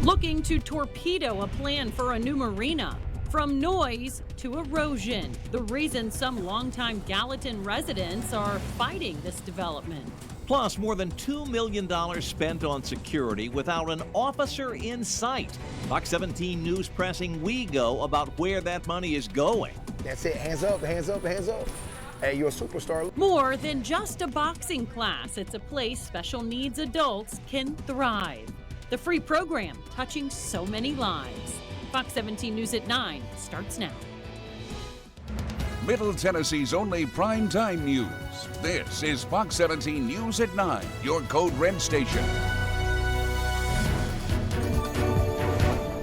Looking to torpedo a plan for a new marina. From noise to erosion, the reason some longtime Gallatin residents are fighting this development. Plus, more than $2 million spent on security without an officer in sight. Fox 17 News pressing WeGo about where that money is going. That's it. Hands up, hands up, hands up. Hey, you're a superstar. More than just a boxing class, it's a place special needs adults can thrive. The free program touching so many lives. Fox 17 News at 9 starts now. Middle Tennessee's only primetime news. This is Fox 17 News at 9, your Code Red station.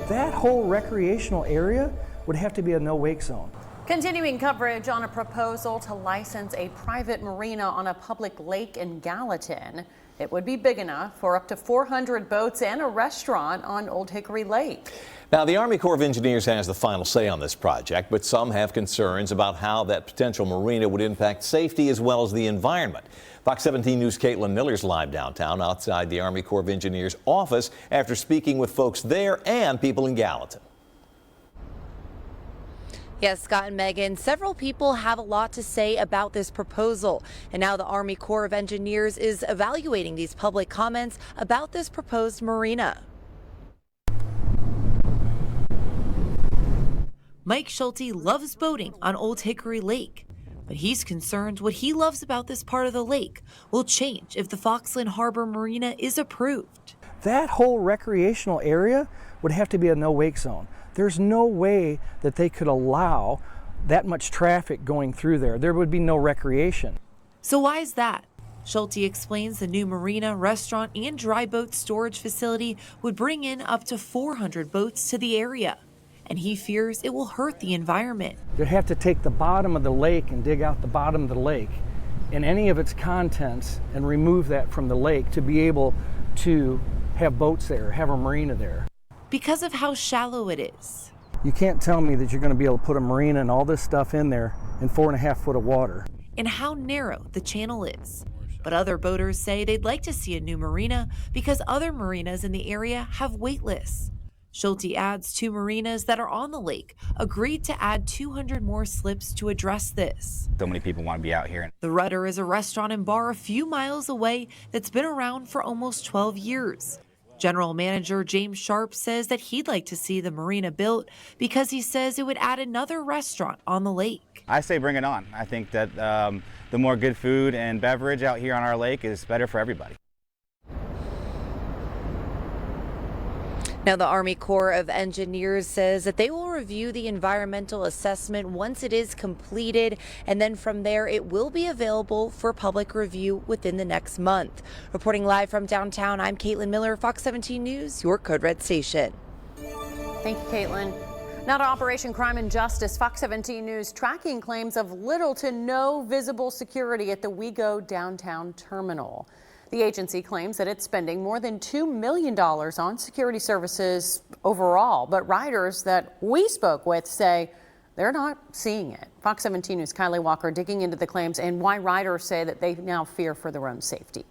That whole recreational area would have to be a no-wake zone. Continuing coverage on a proposal to license a private marina on a public lake in Gallatin. It would be big enough for up to 400 boats and a restaurant on Old Hickory Lake. Now, the Army Corps of Engineers has the final say on this project, but some have concerns about how that potential marina would impact safety as well as the environment. Fox 17 News' Caitlin Miller's live downtown outside the Army Corps of Engineers office after speaking with folks there and people in Gallatin. Yes, Scott and Megan, several people have a lot to say about this proposal. And now the Army Corps of Engineers is evaluating these public comments about this proposed marina. Mike Schulte loves boating on Old Hickory Lake, but he's concerned what he loves about this part of the lake will change if the Foxland Harbor Marina is approved. That whole recreational area would have to be a no-wake zone. There's no way that they could allow that much traffic going through there. There would be no recreation. So why is that? Schulte explains the new marina, restaurant, and dry boat storage facility would bring in up to 400 boats to the area. And he fears it will hurt the environment. You'd have to take the bottom of the lake and dig out the bottom of the lake and any of its contents and remove that from the lake to be able to have boats there, have a marina there. Because of how shallow it is. You can't tell me that you're going to be able to put a marina and all this stuff in there in 4.5 foot of water. And how narrow the channel is. But other boaters say they'd like to see a new marina because other marinas in the area have wait lists. Schulte adds 2 marinas that are on the lake agreed to add 200 more slips to address this. So many people want to be out here. The Rudder is a restaurant and bar a few miles away that's been around for almost 12 years. General Manager James Sharp says that he'd like to see the marina built because he says it would add another restaurant on the lake. I say bring it on. I think that the more good food and beverage out here on our lake is better for everybody. Now, the Army Corps of Engineers says that they will review the environmental assessment once it is completed, and then from there it will be available for public review within the next month. Reporting live from downtown, I'm Caitlin Miller, Fox 17 News, your Code Red station. Thank you, Caitlin. Now to Operation Crime and Justice. Fox 17 News tracking claims of little to no visible security at the WeGo downtown terminal. The agency claims that it's spending more than $2 million on security services overall, but riders that we spoke with say they're not seeing it. Fox 17 News' Kylie Walker digging into the claims and why riders say that they now fear for their own safety.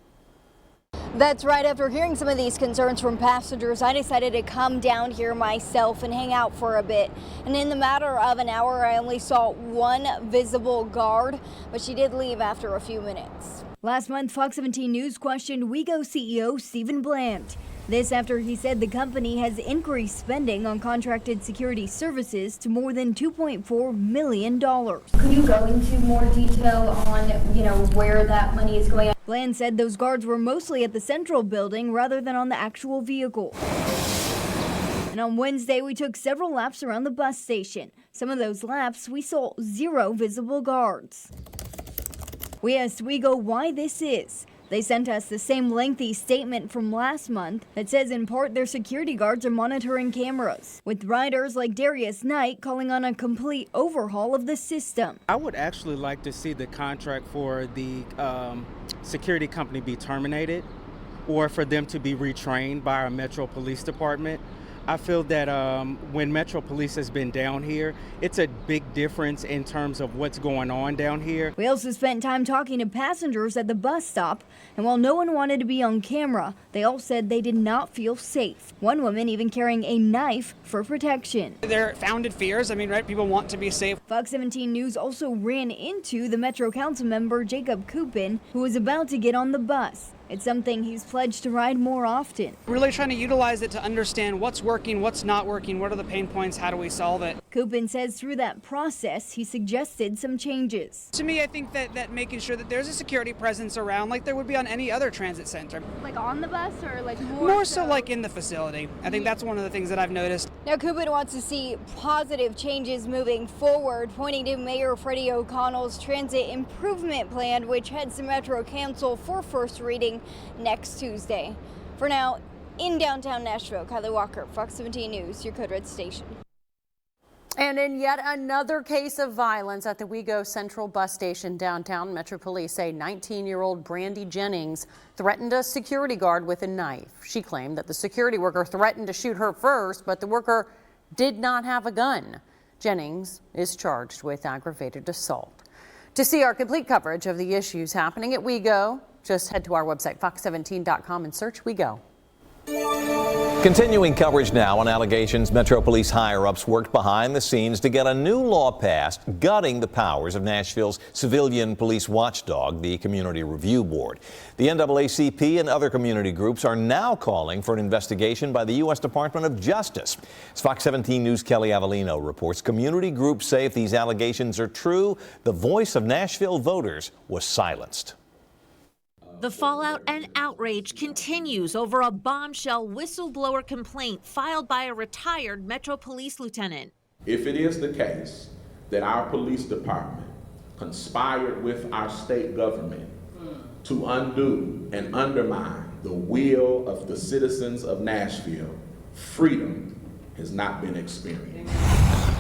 That's right. After hearing some of these concerns from passengers, I decided to come down here myself and hang out for a bit. And in the matter of an hour, I only saw one visible guard, but she did leave after a few minutes. Last month, Fox 17 News questioned WeGo CEO Stephen Bland. This after he said the company has increased spending on contracted security services to more than $2.4 million. Could you go into more detail on, where that money is going? Bland said those guards were mostly at the central building rather than on the actual vehicle. And on Wednesday, we took several laps around the bus station. Some of those laps, we saw 0 visible guards. We asked WeGo why this is. They sent us the same lengthy statement from last month that says in part their security guards are monitoring cameras, with riders like Darius Knight calling on a complete overhaul of the system. I would actually like to see the contract for the security company be terminated or for them to be retrained by our Metro Police Department. I feel that when Metro Police has been down here, it's a big difference in terms of what's going on down here. We also spent time talking to passengers at the bus stop, and while no one wanted to be on camera, they all said they did not feel safe. One woman even carrying a knife for protection. They're founded fears. I mean, right? People want to be safe. Fox 17 News also ran into the Metro Council member Jacob Coupin, who was about to get on the bus. It's something he's pledged to ride more often. Really trying to utilize it to understand what's working, what's not working, what are the pain points, how do we solve it. Coupin says through that process, he suggested some changes. To me, I think that making sure that there's a security presence around like there would be on any other transit center. Like on the bus or like more so like in the facility. I think that's one of the things that I've noticed. Now, Coupin wants to see positive changes moving forward, pointing to Mayor Freddie O'Connell's transit improvement plan, which heads to Metro Council for first reading next Tuesday. For now, in downtown Nashville, Kylie Walker, Fox 17 News, your Code Red station. And in yet another case of violence at the Wego Central bus station downtown, Metro Police say 19-year-old Brandy Jennings threatened a security guard with a knife. She claimed that the security worker threatened to shoot her first, but the worker did not have a gun. Jennings is charged with aggravated assault. To see our complete coverage of the issues happening at Wego, just head to our website, fox17.com, and search Wego. Continuing coverage now on allegations Metro Police higher-ups worked behind the scenes to get a new law passed gutting the powers of Nashville's civilian police watchdog, the Community Review Board. The NAACP and other community groups are now calling for an investigation by the U.S. Department of Justice. As Fox 17 News' Kelly Avellino reports, community groups say if these allegations are true, the voice of Nashville voters was silenced. The fallout and outrage continues over a bombshell whistleblower complaint filed by a retired Metro Police lieutenant. If it is the case that our police department conspired with our state government to undo and undermine the will of the citizens of Nashville, freedom has not been experienced.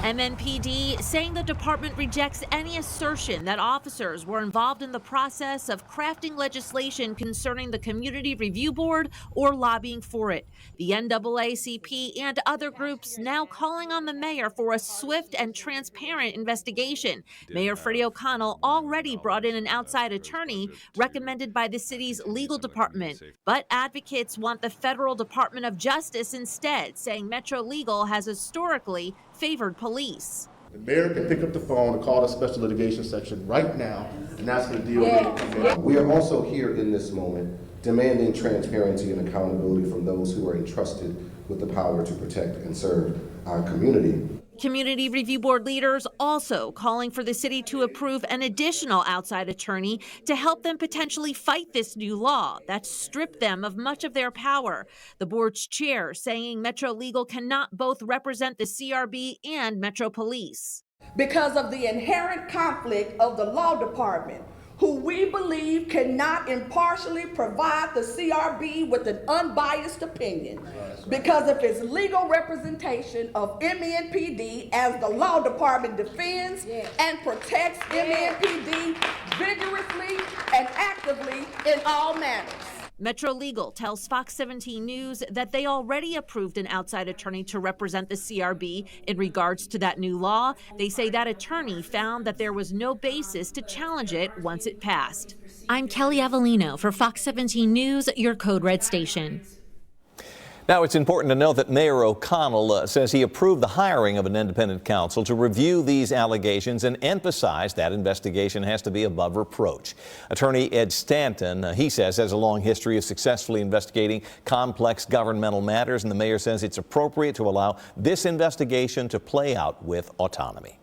MNPD saying the department rejects any assertion that officers were involved in the process of crafting legislation concerning the Community Review Board or lobbying for it. The NAACP and other groups now calling on the mayor for a swift and transparent investigation. Mayor Freddie O'Connell already brought in an outside attorney recommended by the city's legal department. But advocates want the federal Department of Justice instead, saying Metro Legal has historically favored police. The mayor can pick up the phone and call the special litigation section right now and ask for the DOJ to come in. We are also here in this moment demanding transparency and accountability from those who are entrusted with the power to protect and serve our community. Community Review Board leaders also calling for the city to approve an additional outside attorney to help them potentially fight this new law that stripped them of much of their power. The board's chair saying Metro Legal cannot both represent the CRB and Metro Police. Because of the inherent conflict of the law department, who we believe cannot impartially provide the CRB with an unbiased opinion. Because of its legal representation of MNPD as the law department defends and protects MNPD vigorously and actively in all manners. Metro Legal tells Fox 17 News that they already approved an outside attorney to represent the CRB in regards to that new law. They say that attorney found that there was no basis to challenge it once it passed. I'm Kelly Avellino for Fox 17 News, your Code Red station. Now, it's important to know that Mayor O'Connell says he approved the hiring of an independent counsel to review these allegations and emphasized that investigation has to be above reproach. Attorney Ed Stanton, he says, has a long history of successfully investigating complex governmental matters, and the mayor says it's appropriate to allow this investigation to play out with autonomy.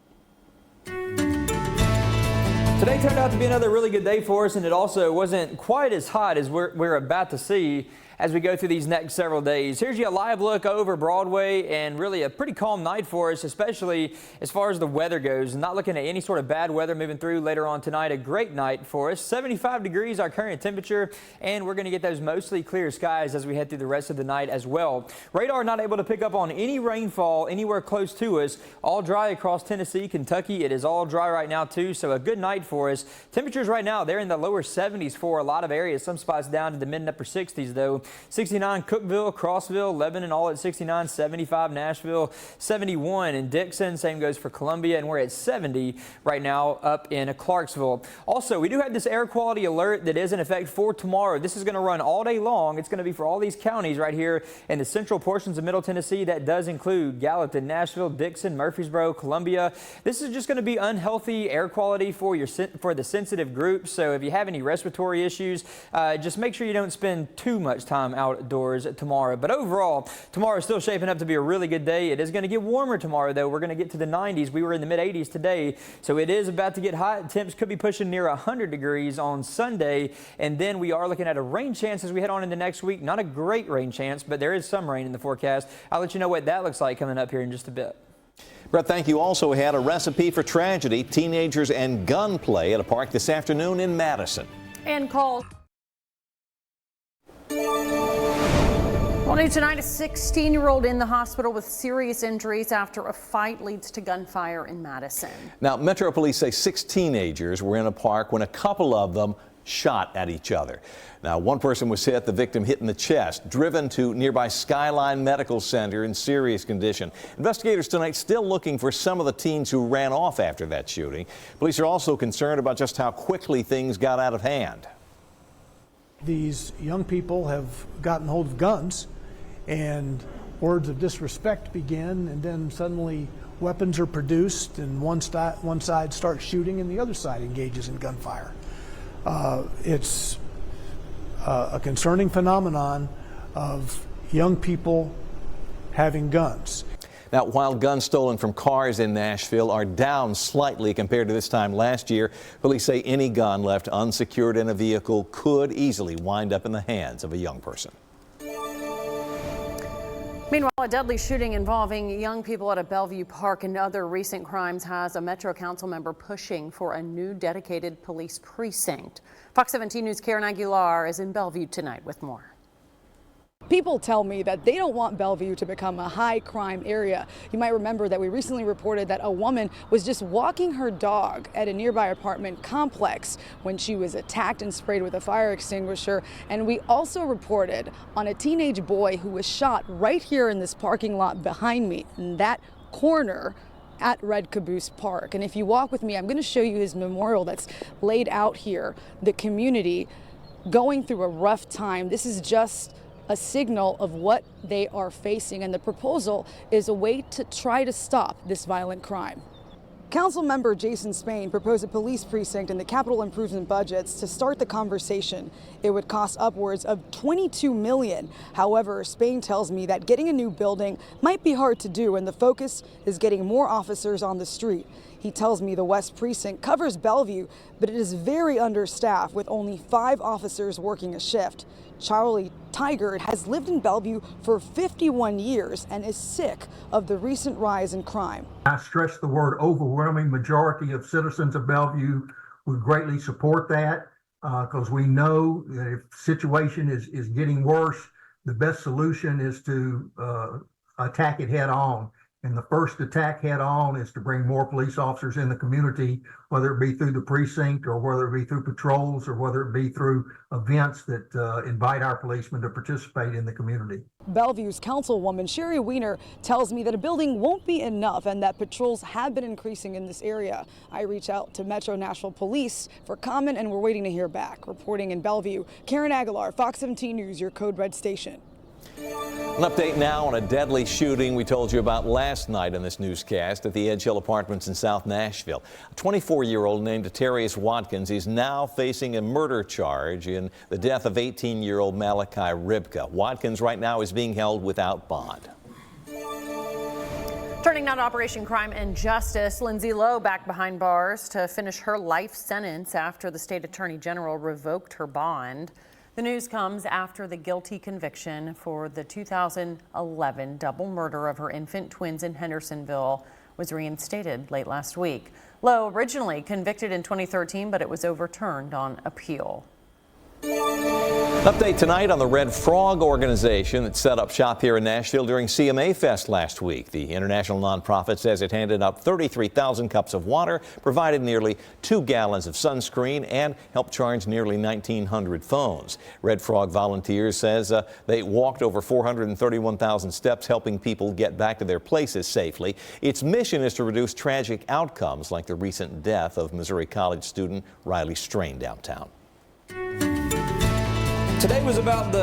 Today turned out to be another really good day for us, and it also wasn't quite as hot as we're about to see as we go through these next several days. Here's your live look over Broadway, and really a pretty calm night for us, especially as far as the weather goes. Not looking at any sort of bad weather moving through later on tonight. A great night for us. 75 degrees our current temperature, and we're going to get those mostly clear skies as we head through the rest of the night as well. Radar not able to pick up on any rainfall anywhere close to us. All dry across Tennessee, Kentucky. It is all dry right now too, so a good night for us. Temperatures right now, they're in the lower 70s for a lot of areas. Some spots down to the mid and upper 60s though. 69 Cookeville, Crossville, Lebanon, all at 69, 75 Nashville, 71 in Dickson. Same goes for Columbia, and we're at 70 right now up in Clarksville. Also, we do have this air quality alert that is in effect for tomorrow. This is going to run all day long. It's going to be for all these counties right here in the central portions of Middle Tennessee. That does include Gallatin, Nashville, Dickson, Murfreesboro, Columbia. This is just going to be unhealthy air quality for the sensitive groups. So if you have any respiratory issues, just make sure you don't spend too much time outdoors tomorrow. But overall, tomorrow is still shaping up to be a really good day. It is going to get warmer tomorrow, though. We're going to get to the 90s. We were in the mid 80s today, so it is about to get hot. Temps could be pushing near 100 degrees on Sunday, and then we are looking at a rain chance as we head on into next week. Not a great rain chance, but there is some rain in the forecast. I'll let you know what that looks like coming up here in just a bit. Brett, thank you. Also, we had a recipe for tragedy, teenagers and gunplay at a park this afternoon in Madison. And call. Well, new tonight, a 16-year-old in the hospital with serious injuries after a fight leads to gunfire in Madison. Now, Metro Police say 6 teenagers were in a park when a couple of them shot at each other. Now, one person was hit, the victim hit in the chest, driven to nearby Skyline Medical Center in serious condition. Investigators tonight still looking for some of the teens who ran off after that shooting. Police are also concerned about just how quickly things got out of hand. These young people have gotten hold of guns, and words of disrespect begin, and then suddenly weapons are produced, and one side starts shooting and the other side engages in gunfire. It's a concerning phenomenon of young people having guns. Now, while guns stolen from cars in Nashville are down slightly compared to this time last year, police say any gun left unsecured in a vehicle could easily wind up in the hands of a young person. Meanwhile, a deadly shooting involving young people at a Bellevue park and other recent crimes has a Metro Council member pushing for a new dedicated police precinct. Fox 17 News' Karen Aguilar is in Bellevue tonight with more. People tell me that they don't want Bellevue to become a high crime area. You might remember that we recently reported that a woman was just walking her dog at a nearby apartment complex when she was attacked and sprayed with a fire extinguisher. And we also reported on a teenage boy who was shot right here in this parking lot behind me, in that corner at Red Caboose Park. And if you walk with me, I'm going to show you his memorial that's laid out here. The community going through a rough time. This is just a signal of what they are facing, and the proposal is a way to try to stop this violent crime. Council member Jason Spain proposed a police precinct in the capital improvement budgets to start the conversation. It would cost upwards of $22 million. However, Spain tells me that getting a new building might be hard to do, and the focus is getting more officers on the street. He tells me the West Precinct covers Bellevue, but it is very understaffed with only 5 officers working a shift. Charlie Tigard has lived in Bellevue for 51 years and is sick of the recent rise in crime. I stress the word overwhelming majority of citizens of Bellevue would greatly support that because we know that if the situation is getting worse, the best solution is to attack it head on. And the first attack head on is to bring more police officers in the community, whether it be through the precinct or whether it be through patrols or whether it be through events that invite our policemen to participate in the community. Bellevue's councilwoman Sherry Weiner tells me that a building won't be enough and that patrols have been increasing in this area. I reach out to Metro Nashville Police for comment and we're waiting to hear back. Reporting in Bellevue, Karen Aguilar, Fox 17 News, your Code Red station. An update now on a deadly shooting we told you about last night in this newscast at the Edge Hill Apartments in South Nashville. A 24-year-old named Terrius Watkins is now facing a murder charge in the death of 18-year-old Malachi Ribka. Watkins right now is being held without bond. Turning now to Operation Crime and Justice, Lindsay Lowe back behind bars to finish her life sentence after the state attorney general revoked her bond. The news comes after the guilty conviction for the 2011 double murder of her infant twins in Hendersonville was reinstated late last week. Lowe originally convicted in 2013, but it was overturned on appeal. Update tonight on the Red Frog organization that set up shop here in Nashville during CMA Fest last week. The international nonprofit says it handed out 33,000 cups of water, provided nearly 2 gallons of sunscreen, and helped charge nearly 1,900 phones. Red Frog volunteers says they walked over 431,000 steps, helping people get back to their places safely. Its mission is to reduce tragic outcomes like the recent death of Missouri College student Riley Strain downtown. Today was about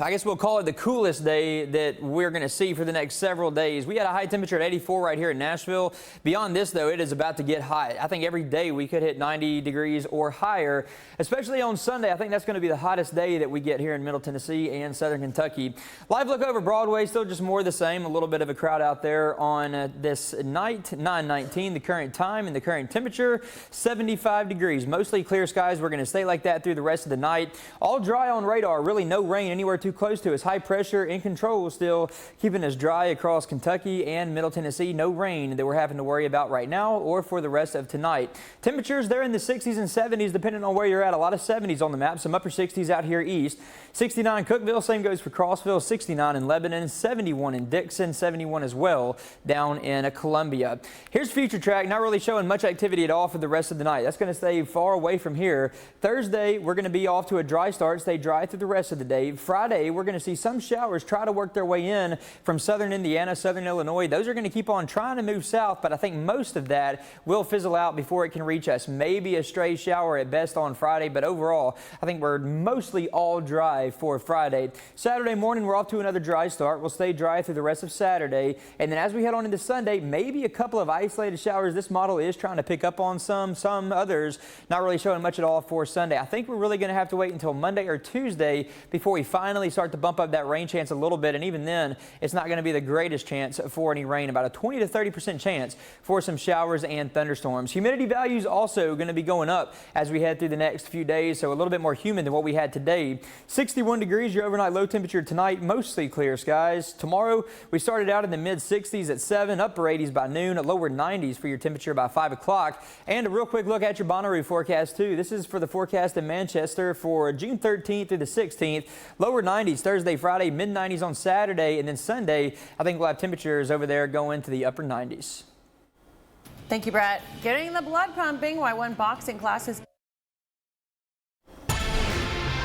I guess we'll call it the coolest day that we're going to see for the next several days. We had a high temperature at 84 right here in Nashville. Beyond this, though, it is about to get hot. I think every day we could hit 90 degrees or higher, especially on Sunday. I think that's going to be the hottest day that we get here in Middle Tennessee and Southern Kentucky. Live look over Broadway, still just more of the same. A little bit of a crowd out there on this night, 9:19, the current time and the current temperature, 75 degrees. Mostly clear skies. We're going to stay like that through the rest of the night. All dry on radar, really no rain anywhere too close to us. High pressure in control, still keeping us dry across Kentucky and Middle Tennessee. No rain that we're having to worry about right now or for the rest of tonight. Temperatures, they're in the 60s and 70s depending on where you're at. A lot of 70s on the map, some upper 60s out here east. 69 Cookeville, same goes for Crossville. 69 in Lebanon, 71 in Dickson, 71 as well down in Columbia. Here's future track, not really showing much activity at all for the rest of the night. That's going to stay far away from here. Thursday, we're going to be off to a dry start, stay dry through the rest of the day. Friday, we're going to see some showers try to work their way in from southern Indiana, southern Illinois. Those are going to keep on trying to move south, but I think most of that will fizzle out before it can reach us. Maybe a stray shower at best on Friday, but overall, I think we're mostly all dry for Friday. Saturday morning, we're off to another dry start. We'll stay dry through the rest of Saturday, and then as we head on into Sunday, maybe a couple of isolated showers. This model is trying to pick up on some others, not really showing much at all for Sunday. I think we're really going to have to wait until Monday or Tuesday before we finally start to bump up that rain chance a little bit, and even then it's not going to be the greatest chance for any rain. About a 20 to 30% chance for some showers and thunderstorms. Humidity values also going to be going up as we head through the next few days, so a little bit more humid than what we had today. 61 degrees your overnight low temperature tonight, mostly clear skies. Tomorrow we started out in the mid 60s at 7, upper 80s by noon, lower 90s for your temperature by 5 o'clock. And a real quick look at your Bonnaroo forecast too. This is for the forecast in Manchester for June 13th through the 16th. Lower 90s Thursday, Friday, mid 90s on Saturday, and then Sunday, I think we'll have temperatures over there going to the upper 90s. Thank you, Brett. Getting the blood pumping while one boxing classes.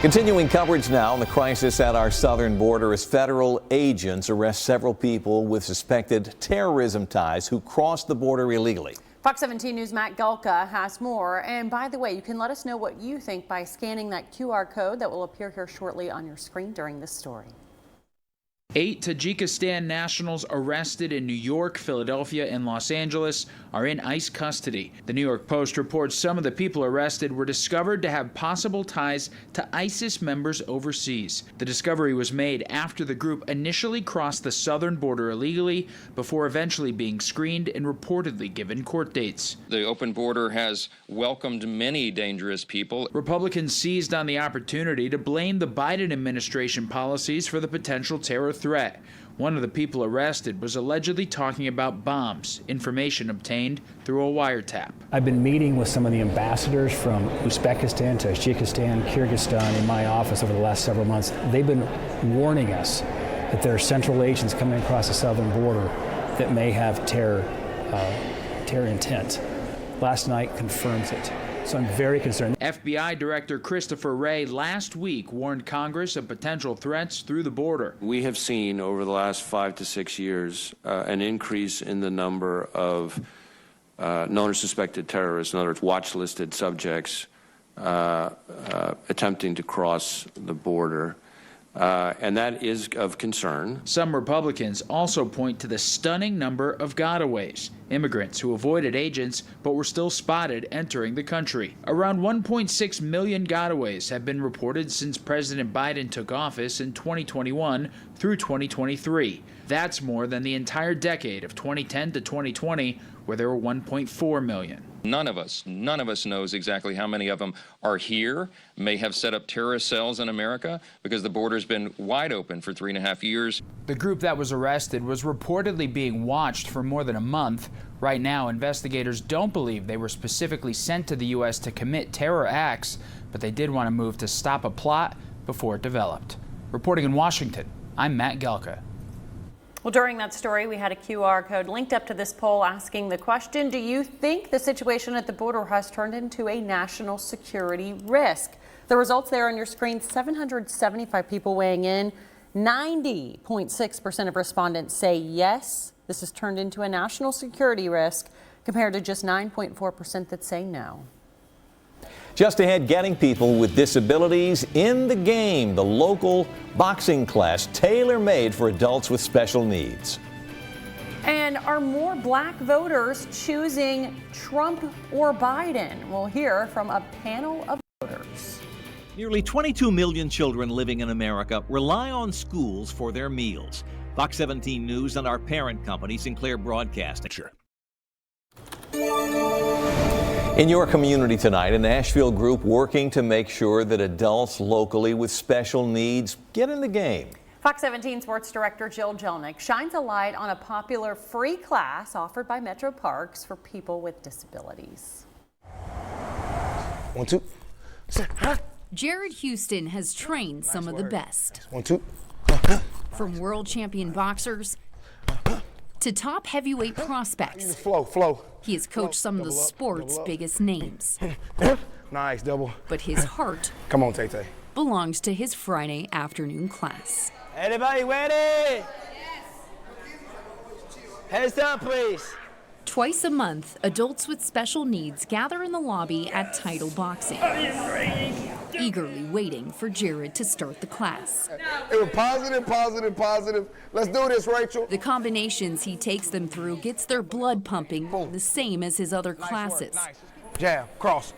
Continuing coverage now on the crisis at our southern border as federal agents arrest several people with suspected terrorism ties who crossed the border illegally. Fox 17 News' Matt Gulka has more. And by the way, you can let us know what you think by scanning that QR code that will appear here shortly on your screen during this story. 8 Tajikistan nationals arrested in New York, Philadelphia, and Los Angeles are in ICE custody. The New York Post reports some of the people arrested were discovered to have possible ties to ISIS members overseas. The discovery was made after the group initially crossed the southern border illegally before eventually being screened and reportedly given court dates. The open border has welcomed many dangerous people. Republicans seized on the opportunity to blame the Biden administration policies for the potential terror threat. One of the people arrested was allegedly talking about bombs, information obtained through a wiretap. I've been meeting with some of the ambassadors from Uzbekistan, Tajikistan, Kyrgyzstan in my office over the last several months. They've been warning us that there are central agents coming across the southern border that may have terror intent. Last night confirms it. So I'm very concerned. FBI Director Christopher Wray last week warned Congress of potential threats through the border. We have seen over the last 5 to 6 years an increase in the number of known or suspected terrorists, in other words, watch-listed subjects attempting to cross the border. And that is of concern. Some Republicans also point to the stunning number of gotaways, immigrants who avoided agents but were still spotted entering the country. Around 1.6 million gotaways have been reported since President Biden took office in 2021 through 2023. That's more than the entire decade of 2010 to 2020, where there were 1.4 million. None of us knows exactly how many of them are here, may have set up terrorist cells in America, because the border's been wide open for 3.5 years. The group that was arrested was reportedly being watched for more than a month. Right now, investigators don't believe they were specifically sent to the U.S. to commit terror acts, but they did want to move to stop a plot before it developed. Reporting in Washington, I'm Matt Gelka. Well, during that story, we had a QR code linked up to this poll asking the question, do you think the situation at the border has turned into a national security risk? The results there on your screen, 775 people weighing in. 90.6% of respondents say yes, this has turned into a national security risk, compared to just 9.4% that say no. Just ahead, getting people with disabilities in the game, the local boxing class tailor-made for adults with special needs. And are more black voters choosing Trump or Biden? We'll hear from a panel of voters. Nearly 22 million children living in America rely on schools for their meals. Fox 17 News and our parent company, Sinclair Broadcasting. Sure. In your community tonight, a Nashville group working to make sure that adults locally with special needs get in the game. Fox 17 Sports Director Jill Jelnick shines a light on a popular free class offered by Metro Parks for people with disabilities. 1, 2. Jared Houston has trained some of the best. 1, 2. From world champion boxers to top heavyweight prospects. Flow. He has coached some of the sport's biggest names. Nice, double. But his heart Come on, Tay-Tay. belongs to his Friday afternoon class. Everybody ready? Heads down, please. Twice a month, adults with special needs gather in the lobby at Title Boxing, eagerly waiting for Jared to start the class. It was positive. Let's do this, Rachel. The combinations he takes them through gets their blood pumping the same as his other classes. Jab, cross,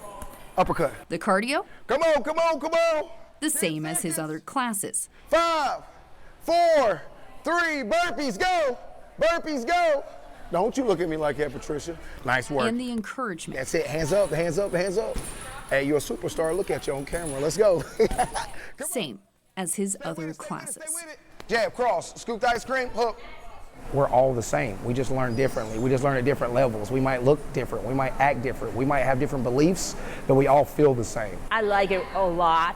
uppercut. The cardio? Come on. The same as his other classes. 5, 4, 3, burpees, go. Don't you look at me like that, Patricia. Nice work. And the encouragement. That's it, hands up. Hey, you're a superstar, look at you on camera, let's go. Same as his other classes. Jab, cross, scoop the ice cream, hook. We're all the same. We just learn differently. We just learn at different levels. We might look different. We might act different. We might have different beliefs, but we all feel the same. I like it a lot.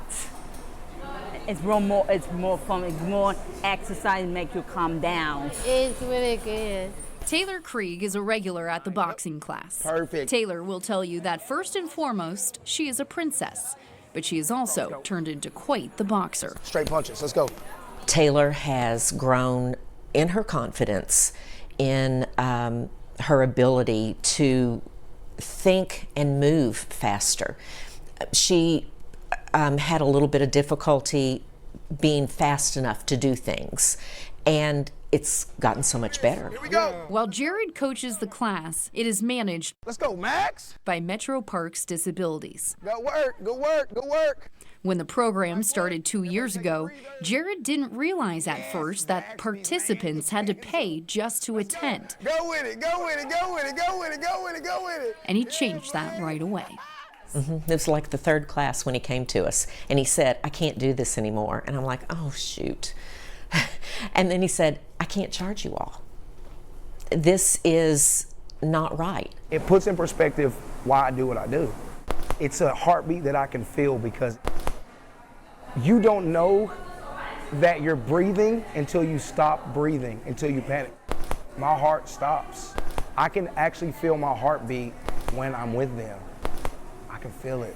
It's more fun. It's more exercise, make you calm down. It's really good. Taylor Krieg is a regular at the boxing class. Perfect. Taylor will tell you that first and foremost, she is a princess, but she has also turned into quite the boxer. Straight punches, let's go. Taylor has grown in her confidence, in her ability to think and move faster. She had a little bit of difficulty being fast enough to do things, and it's gotten so much better. Here we go. While Jared coaches the class, it is managed Let's go, Max. by Metro Parks Disabilities. Good work. When the program started 2 years ago, Jared didn't realize at first that participants had to pay just to attend. Go with it. And he changed that right away. It was like the third class when he came to us, and he said, I can't do this anymore. And I'm like, oh, shoot. And then he said, I can't charge you all. This is not right. It puts in perspective why I do what I do. It's a heartbeat that I can feel, because you don't know that you're breathing until you stop breathing, until you panic. My heart stops. I can actually feel my heartbeat when I'm with them. I can feel it.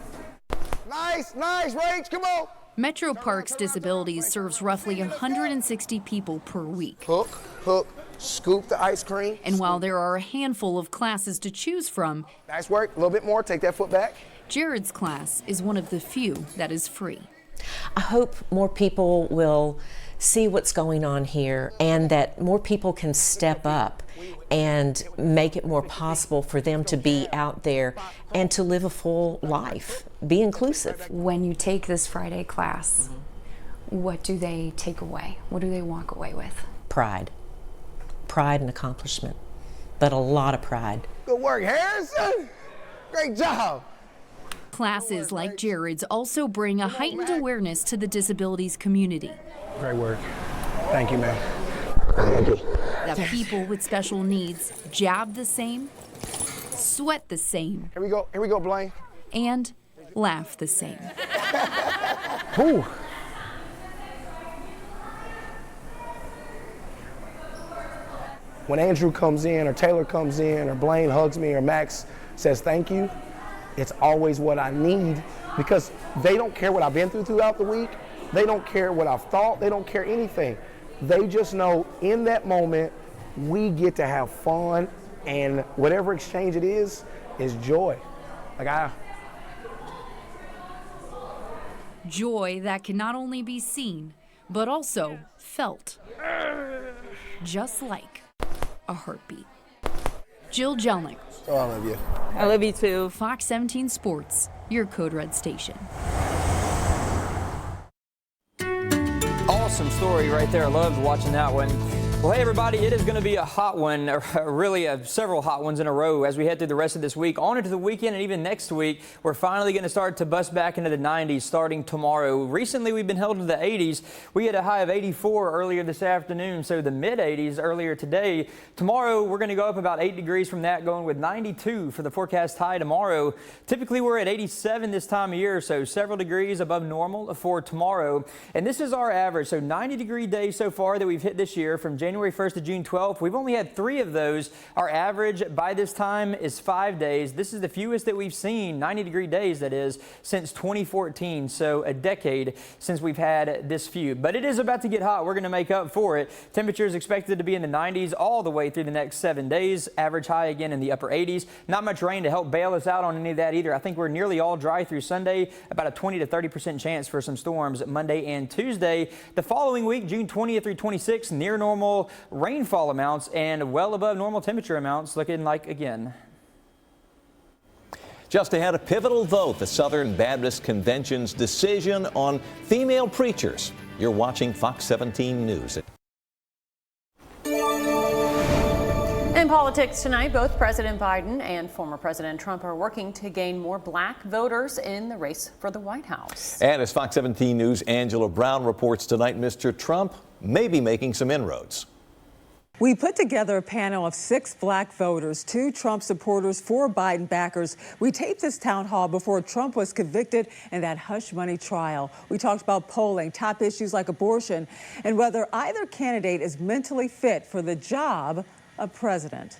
Nice, Rach, come on. Metro Parks Disabilities serves roughly 160 people per week. Hook, scoop the ice cream. And while there are a handful of classes to choose from, Nice work, a little bit more, take that foot back. Jared's class is one of the few that is free. I hope more people will see what's going on here, and that more people can step up and make it more possible for them to be out there and to live a full life, be inclusive. When you take this Friday class, what do they take away? What do they walk away with? Pride and accomplishment, but a lot of pride. Good work, Harrison. Great job. Classes like Jared's also bring a heightened awareness to the disabilities community. Great work. Thank you, man. That people with special needs jab the same, sweat the same. Here we go, Blaine. And laugh the same. Ooh, when Andrew comes in or Taylor comes in or Blaine hugs me or Max says thank you, it's always what I need, because they don't care what I've been through throughout the week. They don't care what I've thought. They don't care anything. They just know in that moment we get to have fun, and whatever exchange it is joy. Joy that can not only be seen, but also felt. Just like a heartbeat. Jill Jelnick. Oh, I love you. I love you too. Fox 17 Sports, your Code Red station. Awesome story right there. I loved watching that one. Well, hey, everybody, it is going to be a hot one, really several hot ones in a row as we head through the rest of this week. On into the weekend and even next week, we're finally going to start to bust back into the 90s starting tomorrow. Recently, we've been held to the 80s. We had a high of 84 earlier this afternoon, so the mid-80s earlier today. Tomorrow, we're going to go up about 8 degrees from that, going with 92 for the forecast high tomorrow. Typically, we're at 87 this time of year, so several degrees above normal for tomorrow. And this is our average, so 90-degree days so far that we've hit this year from January 1st to June 12th. We've only had 3 of those. Our average by this time is 5 days. This is the fewest that we've seen, 90-degree days that is, since 2014. So a decade since we've had this few. But it is about to get hot. We're going to make up for it. Temperatures expected to be in the 90s all the way through the next 7 days. Average high again in the upper 80s. Not much rain to help bail us out on any of that either. I think we're nearly all dry through Sunday. About a 20 to 30% chance for some storms Monday and Tuesday. The following week, June 20th through 26th, near normal rainfall amounts and well above normal temperature amounts, looking like again. Just ahead, a pivotal vote, the Southern Baptist Convention's decision on female preachers. You're watching Fox 17 News. In politics tonight, both President Biden and former President Trump are working to gain more black voters in the race for the White House. And as Fox 17 News' Angela Brown reports tonight, Mr. Trump may be making some inroads. We put together a panel of 6 black voters, 2 Trump supporters, 4 Biden backers. We taped this town hall before Trump was convicted in that hush money trial. We talked about polling, top issues like abortion, and whether either candidate is mentally fit for the job of president.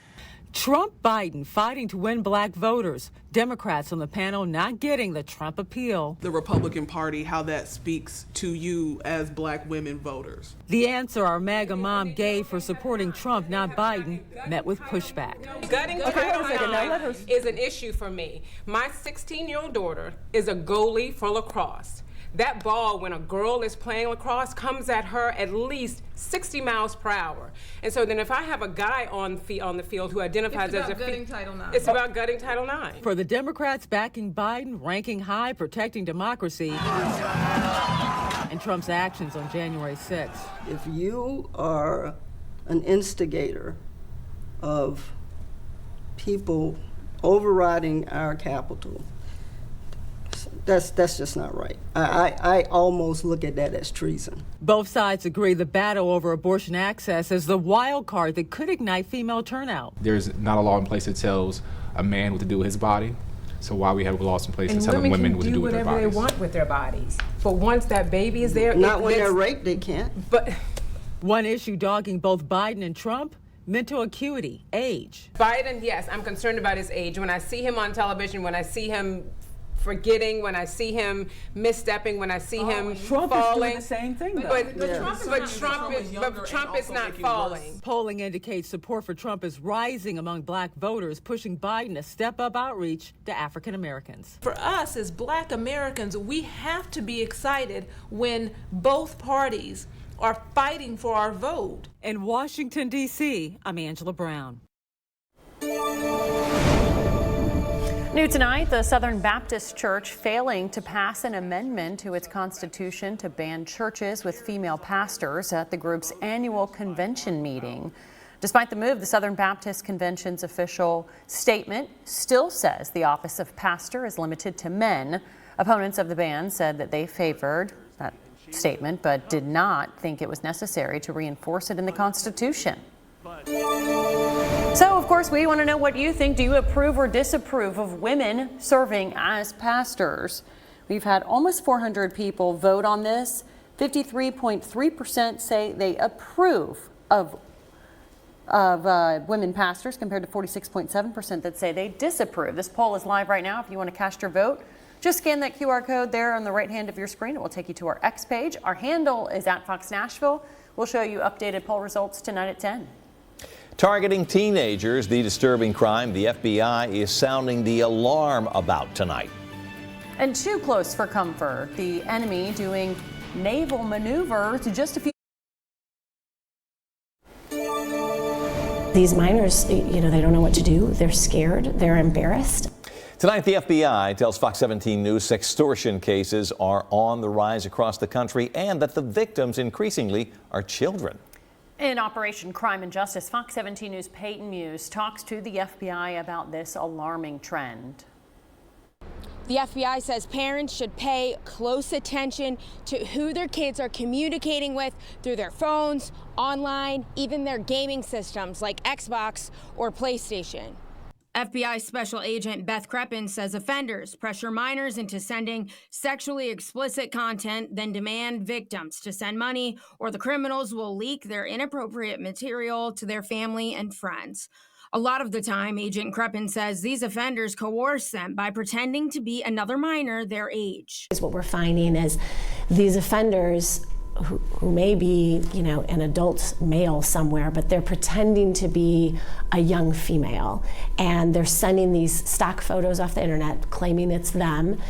Trump-Biden fighting to win black voters. Democrats on the panel not getting the Trump appeal. The Republican Party, how that speaks to you as black women voters. The answer our MAGA mom gave for supporting Trump, not Biden, met with pushback. Gutting Title IX is an issue for me. My 16-year-old daughter is a goalie for lacrosse. That ball, when a girl is playing lacrosse, comes at her at least 60 miles per hour. And so then if I have a guy on the field who identifies as a... It's about gutting Title IX. For the Democrats backing Biden, ranking high, protecting democracy, and Trump's actions on January 6th. If you are an instigator of people overriding our capital, that's just not right. I almost look at that as treason. Both sides agree the battle over abortion access is the wild card that could ignite female turnout. There's not a law in place that tells a man what to do with his body. So why we have laws in place that tell women what to do with their bodies? Women can do whatever they want with their bodies. But once that baby is there... Not when they're raped, they can't. But one issue dogging both Biden and Trump, mental acuity, age. Biden, yes, I'm concerned about his age. When I see him on television, when I see him forgetting, when I see him misstepping, when I see him Trump falling. Is doing the same thing, though. But Trump is not falling. Polling indicates support for Trump is rising among black voters, pushing Biden to step up outreach to African Americans. For us as black Americans, we have to be excited when both parties are fighting for our vote. In Washington, D.C., I'm Angela Brown. New tonight, the Southern Baptist Church failing to pass an amendment to its constitution to ban churches with female pastors at the group's annual convention meeting. Despite the move, the Southern Baptist Convention's official statement still says the office of pastor is limited to men. Opponents of the ban said that they favored that statement but did not think it was necessary to reinforce it in the Constitution. So, of course, we want to know what you think. Do you approve or disapprove of women serving as pastors? We've had almost 400 people vote on this. 53.3% say they approve of of women pastors compared to 46.7% that say they disapprove. This poll is live right now. If you want to cast your vote, just scan that QR code there on the right hand of your screen. It will take you to our X page. Our handle is @FoxNashville. We'll show you updated poll results tonight at 10. Targeting teenagers, the disturbing crime the FBI is sounding the alarm about tonight. And too close for comfort. The enemy doing naval maneuvers just a few. These minors, they don't know what to do. They're scared. They're embarrassed. Tonight, the FBI tells Fox 17 News extortion cases are on the rise across the country and that the victims increasingly are children. In Operation Crime and Justice, Fox 17 News' Peyton Muse talks to the FBI about this alarming trend. The FBI says parents should pay close attention to who their kids are communicating with through their phones, online, even their gaming systems like Xbox or PlayStation. FBI Special Agent Beth Crepin says offenders pressure minors into sending sexually explicit content, then demand victims to send money, or the criminals will leak their inappropriate material to their family and friends. A lot of the time, Agent Crepin says these offenders coerce them by pretending to be another minor their age. What we're finding is these offenders who may be, an adult male somewhere, but they're pretending to be a young female, and they're sending these stock photos off the internet claiming it's them,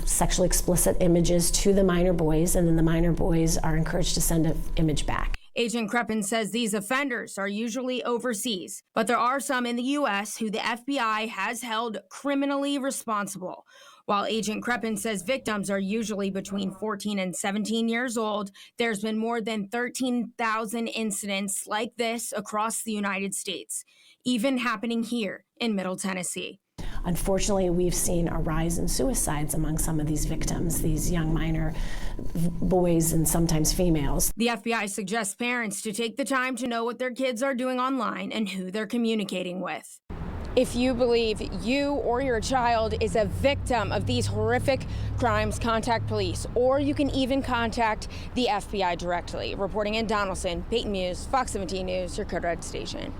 sexually explicit images to the minor boys, and then the minor boys are encouraged to send an image back. Agent Crepin says these offenders are usually overseas, but there are some in the U.S. who the FBI has held criminally responsible. While Agent Crepin says victims are usually between 14 and 17 years old, there's been more than 13,000 incidents like this across the United States, even happening here in Middle Tennessee. Unfortunately, we've seen a rise in suicides among some of these victims, these young minor boys and sometimes females. The FBI suggests parents to take the time to know what their kids are doing online and who they're communicating with. If you believe you or your child is a victim of these horrific crimes, contact police, or you can even contact the FBI directly. Reporting in Donaldson, Peyton Muse, Fox 17 News, your Code Red station.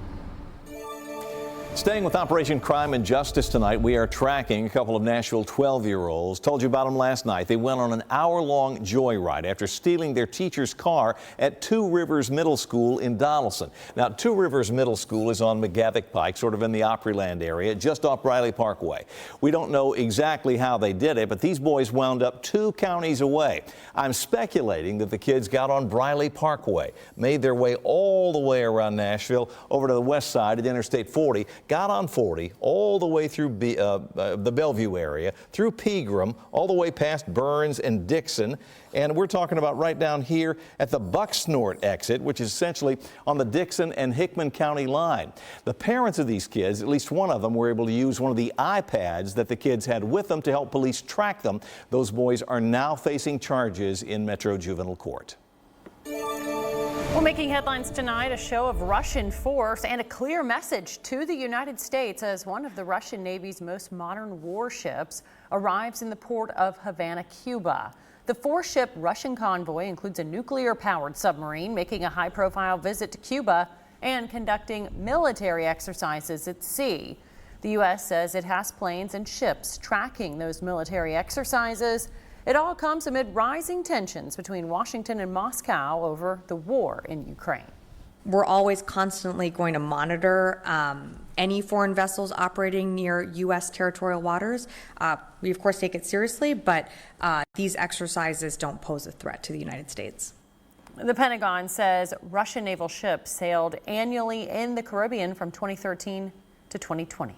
Staying with Operation Crime and Justice tonight, we are tracking a couple of Nashville 12-year-olds. Told you about them last night. They went on an hour-long joyride after stealing their teacher's car at Two Rivers Middle School in Donaldson. Now, Two Rivers Middle School is on McGavick Pike, sort of in the Opryland area, just off Briley Parkway. We don't know exactly how they did it, but these boys wound up 2 counties away. I'm speculating that the kids got on Briley Parkway, made their way all the way around Nashville, over to the west side at Interstate 40, got on 40 all the way through the Bellevue area, through Pegram, all the way past Burns and Dickson. And we're talking about right down here at the Bucksnort exit, which is essentially on the Dickson and Hickman County line. The parents of these kids, at least one of them, were able to use one of the iPads that the kids had with them to help police track them. Those boys are now facing charges in Metro Juvenile Court. Well, making headlines tonight, a show of Russian force and a clear message to the United States as one of the Russian Navy's most modern warships arrives in the port of Havana, Cuba. The 4-ship Russian convoy includes a nuclear-powered submarine making a high-profile visit to Cuba and conducting military exercises at sea. The U.S. says it has planes and ships tracking those military exercises. It all comes amid rising tensions between Washington and Moscow over the war in Ukraine. We're always constantly going to monitor any foreign vessels operating near U.S. territorial waters. We, of course, take it seriously, but these exercises don't pose a threat to the United States. The Pentagon says Russian naval ships sailed annually in the Caribbean from 2013 to 2020.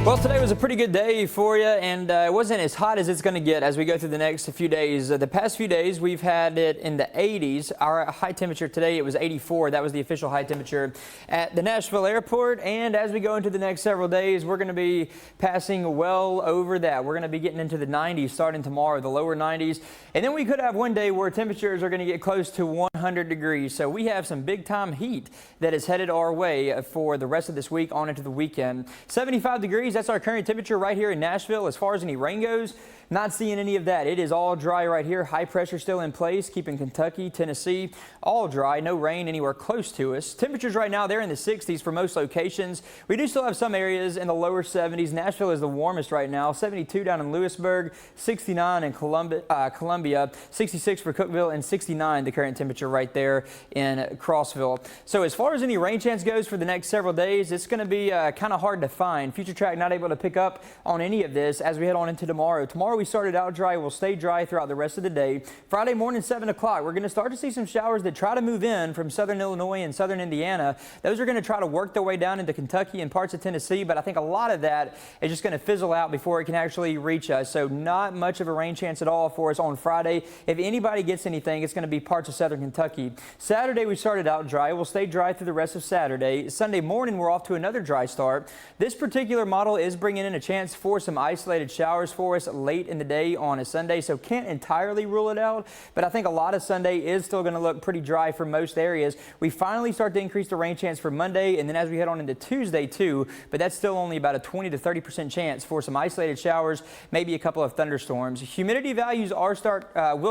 Well, today was a pretty good day for you, and it wasn't as hot as it's going to get as we go through the next few days. The past few days, we've had it in the 80s. Our high temperature today, it was 84. That was the official high temperature at the Nashville airport. And as we go into the next several days, we're going to be passing well over that. We're going to be getting into the 90s starting tomorrow, the lower 90s. And then we could have one day where temperatures are going to get close to 100 degrees. So we have some big-time heat that is headed our way for the rest of this week on into the weekend. 75 degrees. That's our current temperature right here in Nashville. As far as any rain goes, Not seeing any of that. It is all dry right here. High pressure still in place, keeping Kentucky, Tennessee all dry. No rain anywhere close to us. Temperatures right now, they're in the 60s for most locations. We do still have some areas in the lower 70s. Nashville is the warmest right now. 72 down in Lewisburg, 69 in Columbia, 66 for Cookeville, and 69 the current temperature right there in Clarksville. So as far as any rain chance goes for the next several days, it's going to be kind of hard to find. Future Track not able to pick up on any of this as we head on into tomorrow. Tomorrow we started out dry. We'll stay dry throughout the rest of the day. Friday morning, 7 o'clock, we're going to start to see some showers that try to move in from southern Illinois and southern Indiana. Those are going to try to work their way down into Kentucky and parts of Tennessee, but I think a lot of that is just going to fizzle out before it can actually reach us. So not much of a rain chance at all for us on Friday. If anybody gets anything, it's going to be parts of southern Kentucky. Saturday we started out dry. We'll stay dry through the rest of Saturday. Sunday morning we're off to another dry start. This particular model is bringing in a chance for some isolated showers for us late in the day on a Sunday, so can't entirely rule it out, but I think a lot of Sunday is still going to look pretty dry for most areas. We finally start to increase the rain chance for Monday, and then as we head on into Tuesday too, but that's still only about a 20 to 30% chance for some isolated showers, maybe a couple of thunderstorms. Humidity values will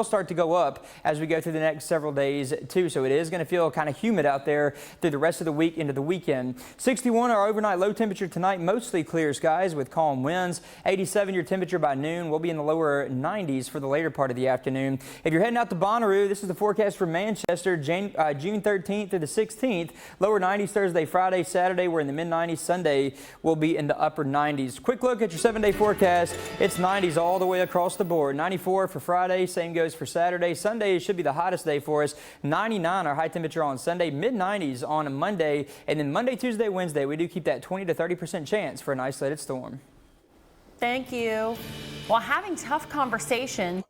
start to go up as we go through the next several days too, so it is going to feel kind of humid out there through the rest of the week into the weekend. 61 our overnight low temperature tonight, mostly clear skies with calm winds. 87 your temperature by noon. We'll be in the lower 90s for the later part of the afternoon. If you're heading out to Bonnaroo, this is the forecast for Manchester, June 13th through the 16th. Lower 90s Thursday, Friday, Saturday we're in the mid-90s. Sunday we'll be in the upper 90s. Quick look at your 7-day forecast. It's 90s all the way across the board. 94 for Friday, same goes for Saturday. Sunday should be the hottest day for us. 99 our high temperature on Sunday, mid-90s on Monday, and then Monday, Tuesday, Wednesday we do keep that 20 to 30% chance for an isolated storm. Thank you. While having tough conversations.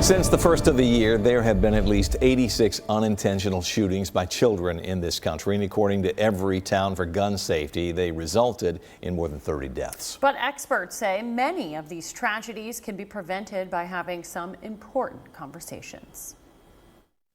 Since the first of the year, there have been at least 86 unintentional shootings by children in this country. And according to Everytown for Gun Safety, they resulted in more than 30 deaths. But experts say many of these tragedies can be prevented by having some important conversations.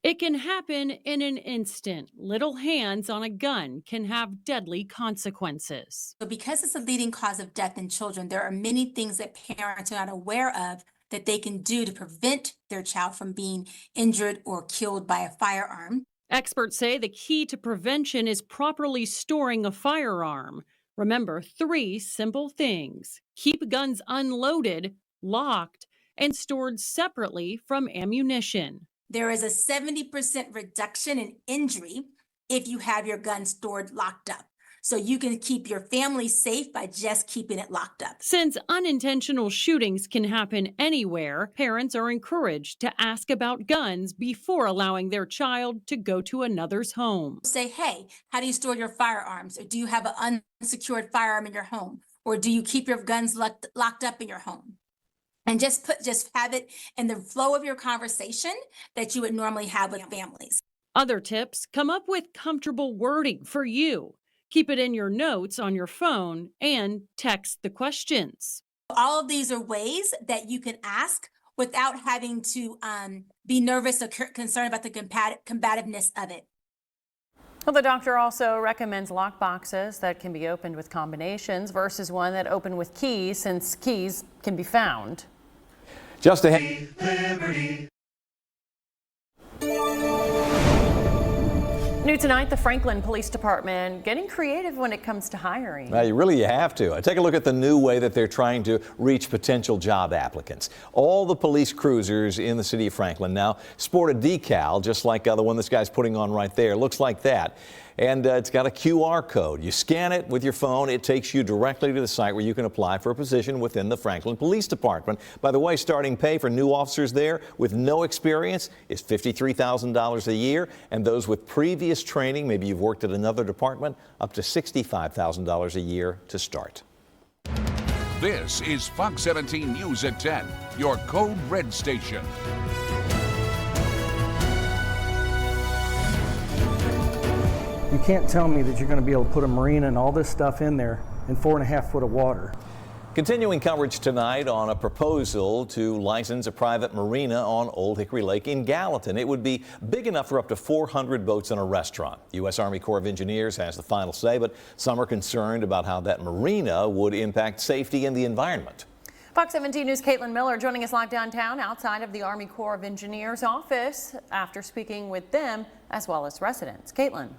It can happen in an instant. Little hands on a gun can have deadly consequences. So because it's a leading cause of death in children, there are many things that parents are not aware of that they can do to prevent their child from being injured or killed by a firearm. Experts say the key to prevention is properly storing a firearm. Remember 3 simple things. Keep guns unloaded, locked, and stored separately from ammunition. There is a 70% reduction in injury if you have your gun stored locked up. So you can keep your family safe by just keeping it locked up. Since unintentional shootings can happen anywhere, parents are encouraged to ask about guns before allowing their child to go to another's home. Say, hey, how do you store your firearms? Or do you have an unsecured firearm in your home? Or do you keep your guns locked up in your home? And just have it in the flow of your conversation that you would normally have with families. Other tips: come up with comfortable wording for you. Keep it in your notes on your phone and text the questions. All of these are ways that you can ask without having to be nervous or concerned about the combativeness of it. Well, the doctor also recommends lock boxes that can be opened with combinations versus one that open with keys, since keys can be found. Just ahead. New tonight, the Franklin Police Department getting creative when it comes to hiring. Now, you really have to. Take a look at the new way that they're trying to reach potential job applicants. All the police cruisers in the city of Franklin now sport a decal, just like the one this guy's putting on right there. Looks like that. And it's got a QR code. You scan it with your phone. It takes you directly to the site where you can apply for a position within the Franklin Police Department. By the way, starting pay for new officers there with no experience is $53,000 a year. And those with previous training, maybe you've worked at another department, up to $65,000 a year to start. This is Fox 17 News at 10, your Code Red station. You can't tell me that you're going to be able to put a marina and all this stuff in there in 4.5 foot of water. Continuing coverage tonight on a proposal to license a private marina on Old Hickory Lake in Gallatin. It would be big enough for up to 400 boats and a restaurant. U.S. Army Corps of Engineers has the final say, but some are concerned about how that marina would impact safety and the environment. Fox 17 News' Caitlin Miller joining us live downtown outside of the Army Corps of Engineers office after speaking with them as well as residents. Caitlin.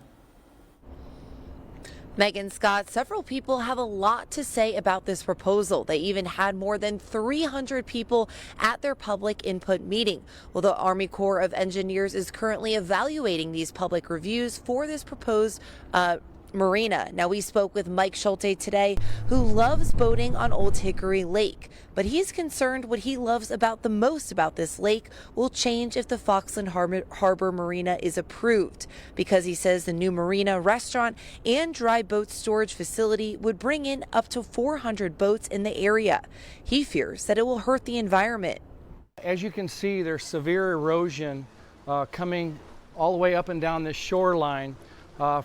Megan Scott, several people have a lot to say about this proposal. They even had more than 300 people at their public input meeting. Well, the Army Corps of Engineers is currently evaluating these public reviews for this proposed marina. Now, we spoke with Mike Schulte today, who loves boating on Old Hickory Lake, but he's concerned what he loves about the most about this lake will change if the Foxland Harbor Marina is approved, because he says the new marina, restaurant, and dry boat storage facility would bring in up to 400 boats in the area. He fears that it will hurt the environment. As you can see, there's severe erosion coming all the way up and down this shoreline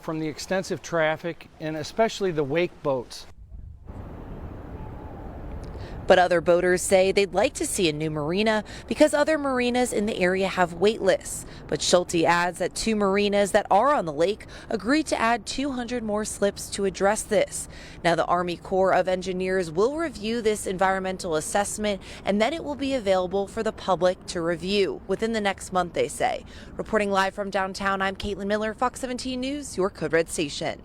from the extensive traffic and especially the wake boats. But other boaters say they'd like to see a new marina because other marinas in the area have wait lists. But Schulte adds that 2 marinas that are on the lake agreed to add 200 more slips to address this. Now, the Army Corps of Engineers will review this environmental assessment, and then it will be available for the public to review within the next month, they say. Reporting live from downtown, I'm Caitlin Miller, Fox 17 News, your Code Red station.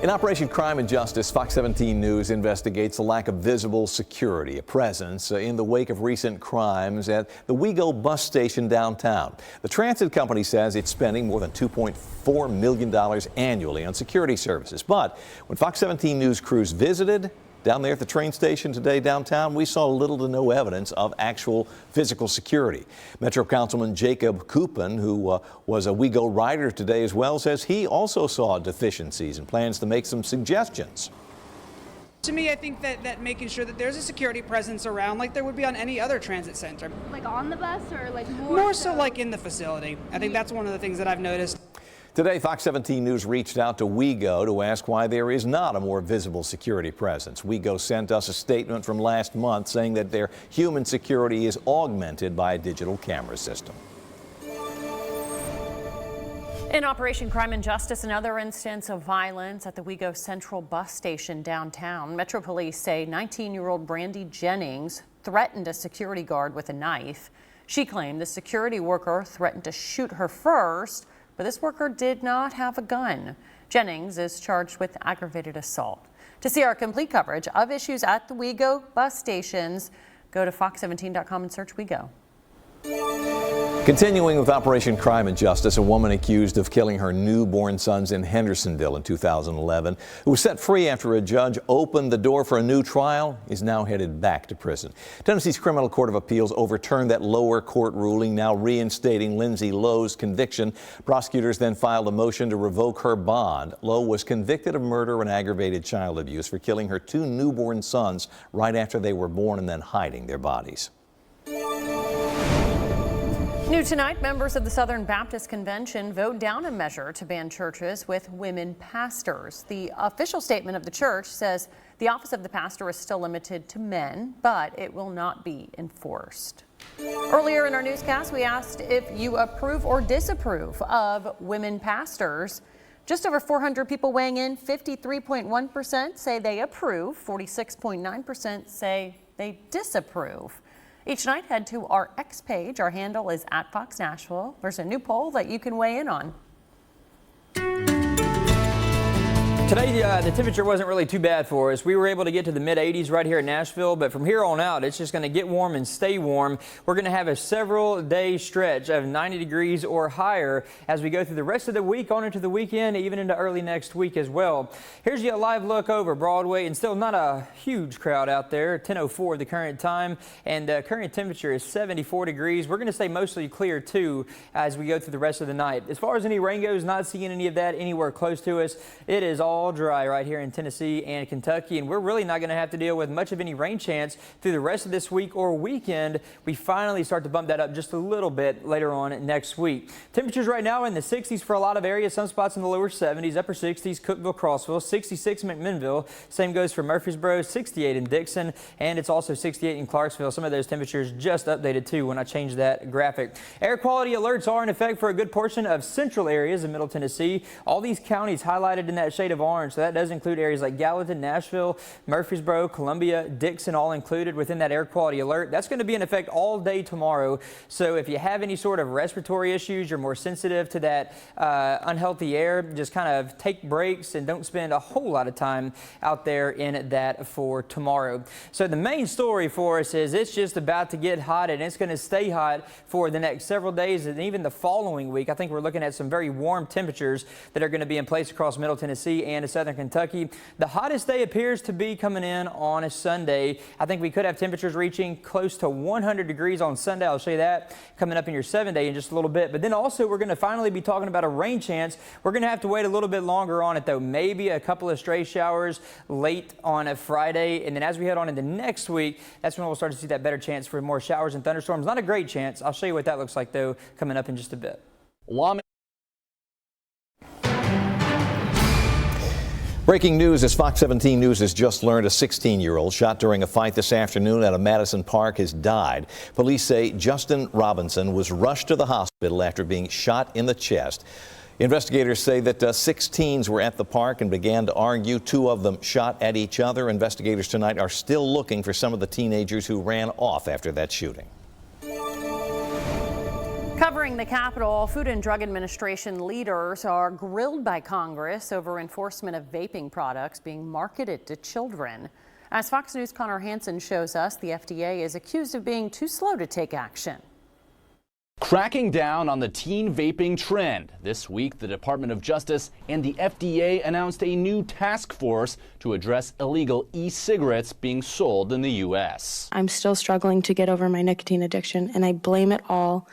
In Operation Crime and Justice, Fox 17 News investigates the lack of visible security, a presence in the wake of recent crimes at the WeGo bus station downtown. The transit company says it's spending more than $2.4 million annually on security services. But when Fox 17 News crews visited down there at the train station today downtown, we saw little to no evidence of actual physical security. Metro Councilman Jacob Coupin, who was a WeGo rider today as well, says he also saw deficiencies and plans to make some suggestions. To me, I think that making sure that there's a security presence around like there would be on any other transit center. Like on the bus or like more so like in the facility. I think that's one of the things that I've noticed. Today, Fox 17 News reached out to WeGo to ask why there is not a more visible security presence. WeGo sent us a statement from last month saying that their human security is augmented by a digital camera system. In Operation Crime and Justice, another instance of violence at the WeGo Central bus station downtown. Metro Police say 19-year-old Brandy Jennings threatened a security guard with a knife. She claimed the security worker threatened to shoot her first, but this worker did not have a gun. Jennings is charged with aggravated assault. To see our complete coverage of issues at the WeGo bus stations, go to fox17.com and search WeGo. Continuing with Operation Crime and Justice, a woman accused of killing her newborn sons in Hendersonville in 2011, who was set free after a judge opened the door for a new trial, is now headed back to prison. Tennessee's Criminal Court of Appeals overturned that lower court ruling, now reinstating Lindsay Lowe's conviction. Prosecutors then filed a motion to revoke her bond. Lowe was convicted of murder and aggravated child abuse for killing her 2 newborn sons right after they were born and then hiding their bodies. New tonight, members of the Southern Baptist Convention vote down a measure to ban churches with women pastors. The official statement of the church says the office of the pastor is still limited to men, but it will not be enforced. Earlier in our newscast, we asked if you approve or disapprove of women pastors. Just over 400 people weighing in. 53.1% say they approve, 46.9% say they disapprove. Each night, head to our X page. Our handle is @FoxNashville. There's a new poll that you can weigh in on. Today, the temperature wasn't really too bad for us. We were able to get to the mid-80s right here in Nashville, but from here on out, it's just going to get warm and stay warm. We're going to have a several-day stretch of 90 degrees or higher as we go through the rest of the week, on into the weekend, even into early next week as well. Here's a live look over Broadway, and still not a huge crowd out there. 10:04 at the current time, and current temperature is 74 degrees. We're going to stay mostly clear, too, as we go through the rest of the night. As far as any rain goes, not seeing any of that anywhere close to us. It is all all dry right here in Tennessee and Kentucky, and we're really not going to have to deal with much of any rain chance through the rest of this week or weekend. We finally start to bump that up just a little bit later on next week. Temperatures right now in the 60s for a lot of areas, some spots in the lower 70s, upper 60s, Cookeville, Crossville, 66 in McMinnville. Same goes for Murfreesboro, 68 in Dickson, and it's also 68 in Clarksville. Some of those temperatures just updated too when I changed that graphic. Air quality alerts are in effect for a good portion of central areas in Middle Tennessee. All these counties highlighted in that shade of orange, so that does include areas like Gallatin, Nashville, Murfreesboro, Columbia, Dickson, all included within that air quality alert. That's going to be in effect all day tomorrow. So if you have any sort of respiratory issues, you're more sensitive to that unhealthy air, just kind of take breaks and don't spend a whole lot of time out there in that for tomorrow. So the main story for us is it's just about to get hot, and it's going to stay hot for the next several days and even the following week. I think we're looking at some very warm temperatures that are going to be in place across Middle Tennessee and southern Kentucky. The hottest day appears to be coming in on a Sunday. I think we could have temperatures reaching close to 100 degrees on Sunday. I'll show you that coming up in your 7-day in just a little bit. But then also we're going to finally be talking about a rain chance. We're going to have to wait a little bit longer on it though. Maybe a couple of stray showers late on a Friday. And then as we head on into next week, that's when we'll start to see that better chance for more showers and thunderstorms. Not a great chance. I'll show you what that looks like though coming up in just a bit. Breaking news as Fox 17 News has just learned a 16-year-old shot during a fight this afternoon at a Madison park has died. Police say Justin Robinson was rushed to the hospital after being shot in the chest. Investigators say that 6 teens were at the park and began to argue. 2 of them shot at each other. Investigators tonight are still looking for some of the teenagers who ran off after that shooting. Covering the Capitol, Food and Drug Administration leaders are grilled by Congress over enforcement of vaping products being marketed to children. As Fox News' Connor Hansen shows us, the FDA is accused of being too slow to take action. Cracking down on the teen vaping trend. This week, the Department of Justice and the FDA announced a new task force to address illegal e-cigarettes being sold in the U.S. I'm still struggling to get over my nicotine addiction, and I blame it all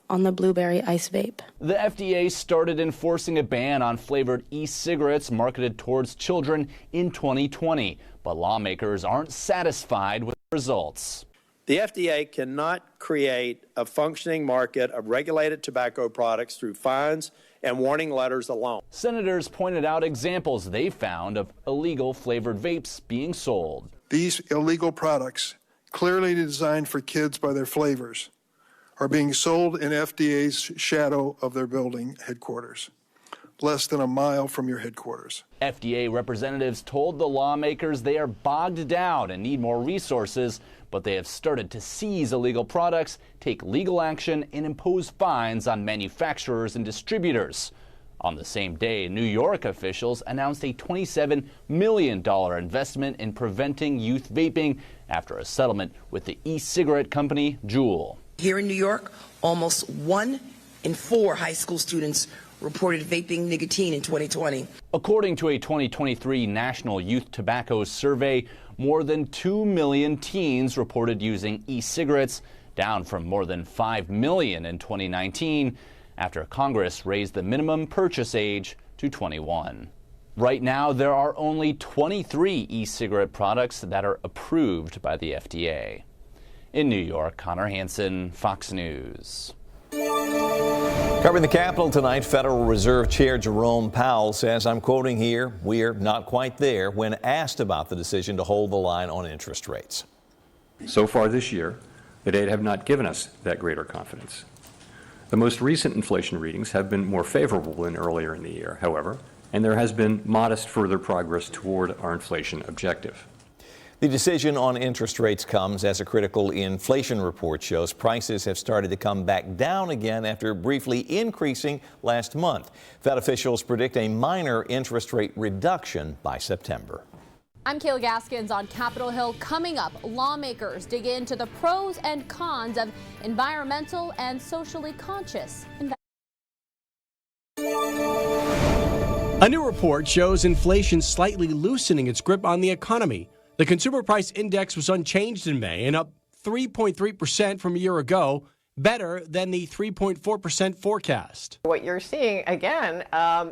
on the blueberry ice vape. The FDA started enforcing a ban on flavored e-cigarettes marketed towards children in 2020, but lawmakers aren't satisfied with the results. The FDA cannot create a functioning market of regulated tobacco products through fines and warning letters alone. Senators pointed out examples they found of illegal flavored vapes being sold. These illegal products, clearly designed for kids by their flavors, are being sold in FDA's shadow of their building headquarters, less than a mile from your headquarters. FDA representatives told the lawmakers they are bogged down and need more resources, but they have started to seize illegal products, take legal action, and impose fines on manufacturers and distributors. On the same day, New York officials announced a $27 million investment in preventing youth vaping after a settlement with the e-cigarette company Juul. Here in New York, almost 1 in 4 high school students reported vaping nicotine in 2020. According to a 2023 National Youth Tobacco Survey, more than 2 million teens reported using e-cigarettes, down from more than 5 million in 2019, after Congress raised the minimum purchase age to 21. Right now, there are only 23 e-cigarette products that are approved by the FDA. In New York, Connor Hansen, Fox News. Covering the Capitol tonight, Federal Reserve Chair Jerome Powell says, I'm quoting here, "We're not quite there," when asked about the decision to hold the line on interest rates. So far this year, the data have not given us that greater confidence. The most recent inflation readings have been more favorable than earlier in the year, however, and there has been modest further progress toward our inflation objective. The decision on interest rates comes as a critical inflation report shows prices have started to come back down again after briefly increasing last month. Fed officials predict a minor interest rate reduction by September. I'm Kayla Gaskins on Capitol Hill. Coming up, lawmakers dig into the pros and cons of environmental and socially conscious investment. A new report shows inflation slightly loosening its grip on the economy. The Consumer Price Index was unchanged in May and up 3.3% from a year ago. better than the 3.4% forecast. What you're seeing, again,